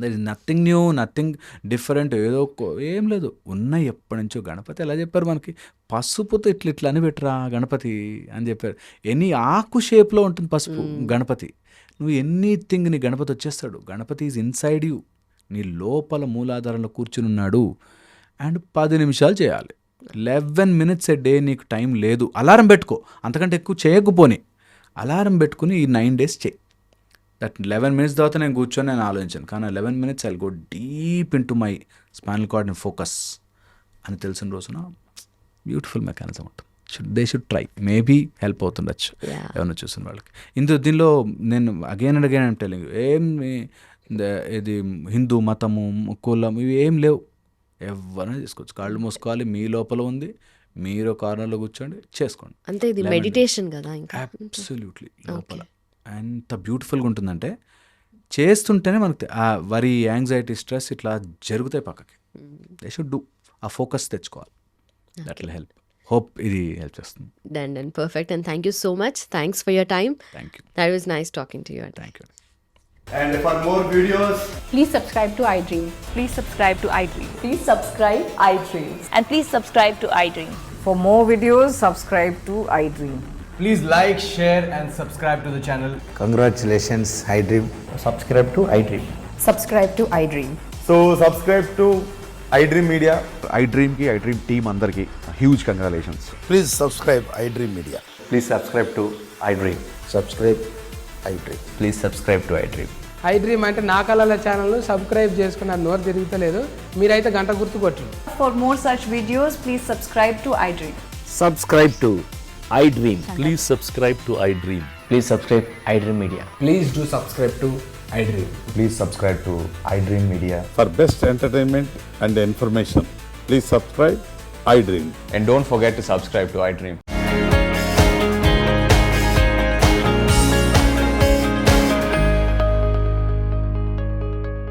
There is nothing new, nothing different, ఏదో ఏం లేదు. ఉన్నాయి ఎప్పటి నుంచో. గణపతి ఎలా చెప్పారు మనకి, పసుపుతో ఇట్లా అని పెట్టరా గణపతి అని చెప్పారు. ఎనీ ఆకు షేప్లో ఉంటుంది పసుపు గణపతి. నువ్వు ఎనీథింగ్ నీ గణపతి వచ్చేస్తాడు. గణపతి ఈజ్ ఇన్సైడ్ యూ, నీ లోపల మూలాధారంలో కూర్చుని ఉన్నాడు. అండ్ 10 నిమిషాలు చేయాలి. 11 minutes a day నీకు టైం లేదు. అలారం పెట్టుకో, అంతకంటే ఎక్కువ చేయకపోని అలారం పెట్టుకుని ఈ 9 days చేయి. దట్ 11 minutes తర్వాత నేను కూర్చొని నేను ఆలోచించాను, కానీ 11 minutes I go deep into my spinal cord and focus అని తెలిసిన రోజున బ్యూటిఫుల్ మెకానిజం ఉంటుంది. They should try, maybe help అవుతుండొచ్చు ఎవరైనా చూసిన వాళ్ళకి. దీనిలో నేను అగైన్ అండ్ అగైన్ టెలింగ్, ఇది హిందూ మతము కులం ఇవి ఏం లేవు. ఎవరైనా చేసుకోవచ్చు. కాళ్ళు మూసుకోవాలి, మీ లోపల ఉంది, మీరు కార్నర్లో కూర్చోండి, చేసుకోండి అంతే. ఇది మెడిటేషన్ కదా ఇంకా. అబ్సల్యూట్లీ లోపల ఎంత బ్యూటిఫుల్గా ఉంటుందంటే చేస్తుంటేనే మనకు ఆ వరి, యాంగ్జైటీ, స్ట్రెస్ ఇట్లా జరుగుతాయి పక్కకి. They should do. ఆ ఫోకస్ తెచ్చుకోవాలి. That will help. హోప్ ఇది హెల్ప్ చేస్తుంది. Done. Perfect. And thank you so much. Thanks for your time. Thank you. That was nice talking to you. Thank you. And for more videos, Please subscribe to iDream. Please subscribe to iDream. Please subscribe iDream. And please subscribe to iDream. For more videos, subscribe to iDream. please like, share, and subscribe to the channel. Congratulations, iDream. Subscribe to iDream. Subscribe to iDream. So subscribe to iDream Media. iDream team అందరికి huge congratulations. Please subscribe iDream Media. Please subscribe to iDream. Subscribe iDream. Please subscribe to iDream. iDream అంటే నా కళల ఛానల్ను subscribe చేసుకున్న నోరు తిరుగుతలేదు. మీరైతే గంట గుర్తు కొట్టండి. For more such videos, please subscribe to iDream. Subscribe to iDream. Please subscribe to iDream. Please subscribe iDream Media. Please do subscribe to iDream. Please subscribe to iDream Media. For best entertainment and information, please subscribe iDream. And don't forget to subscribe to iDream.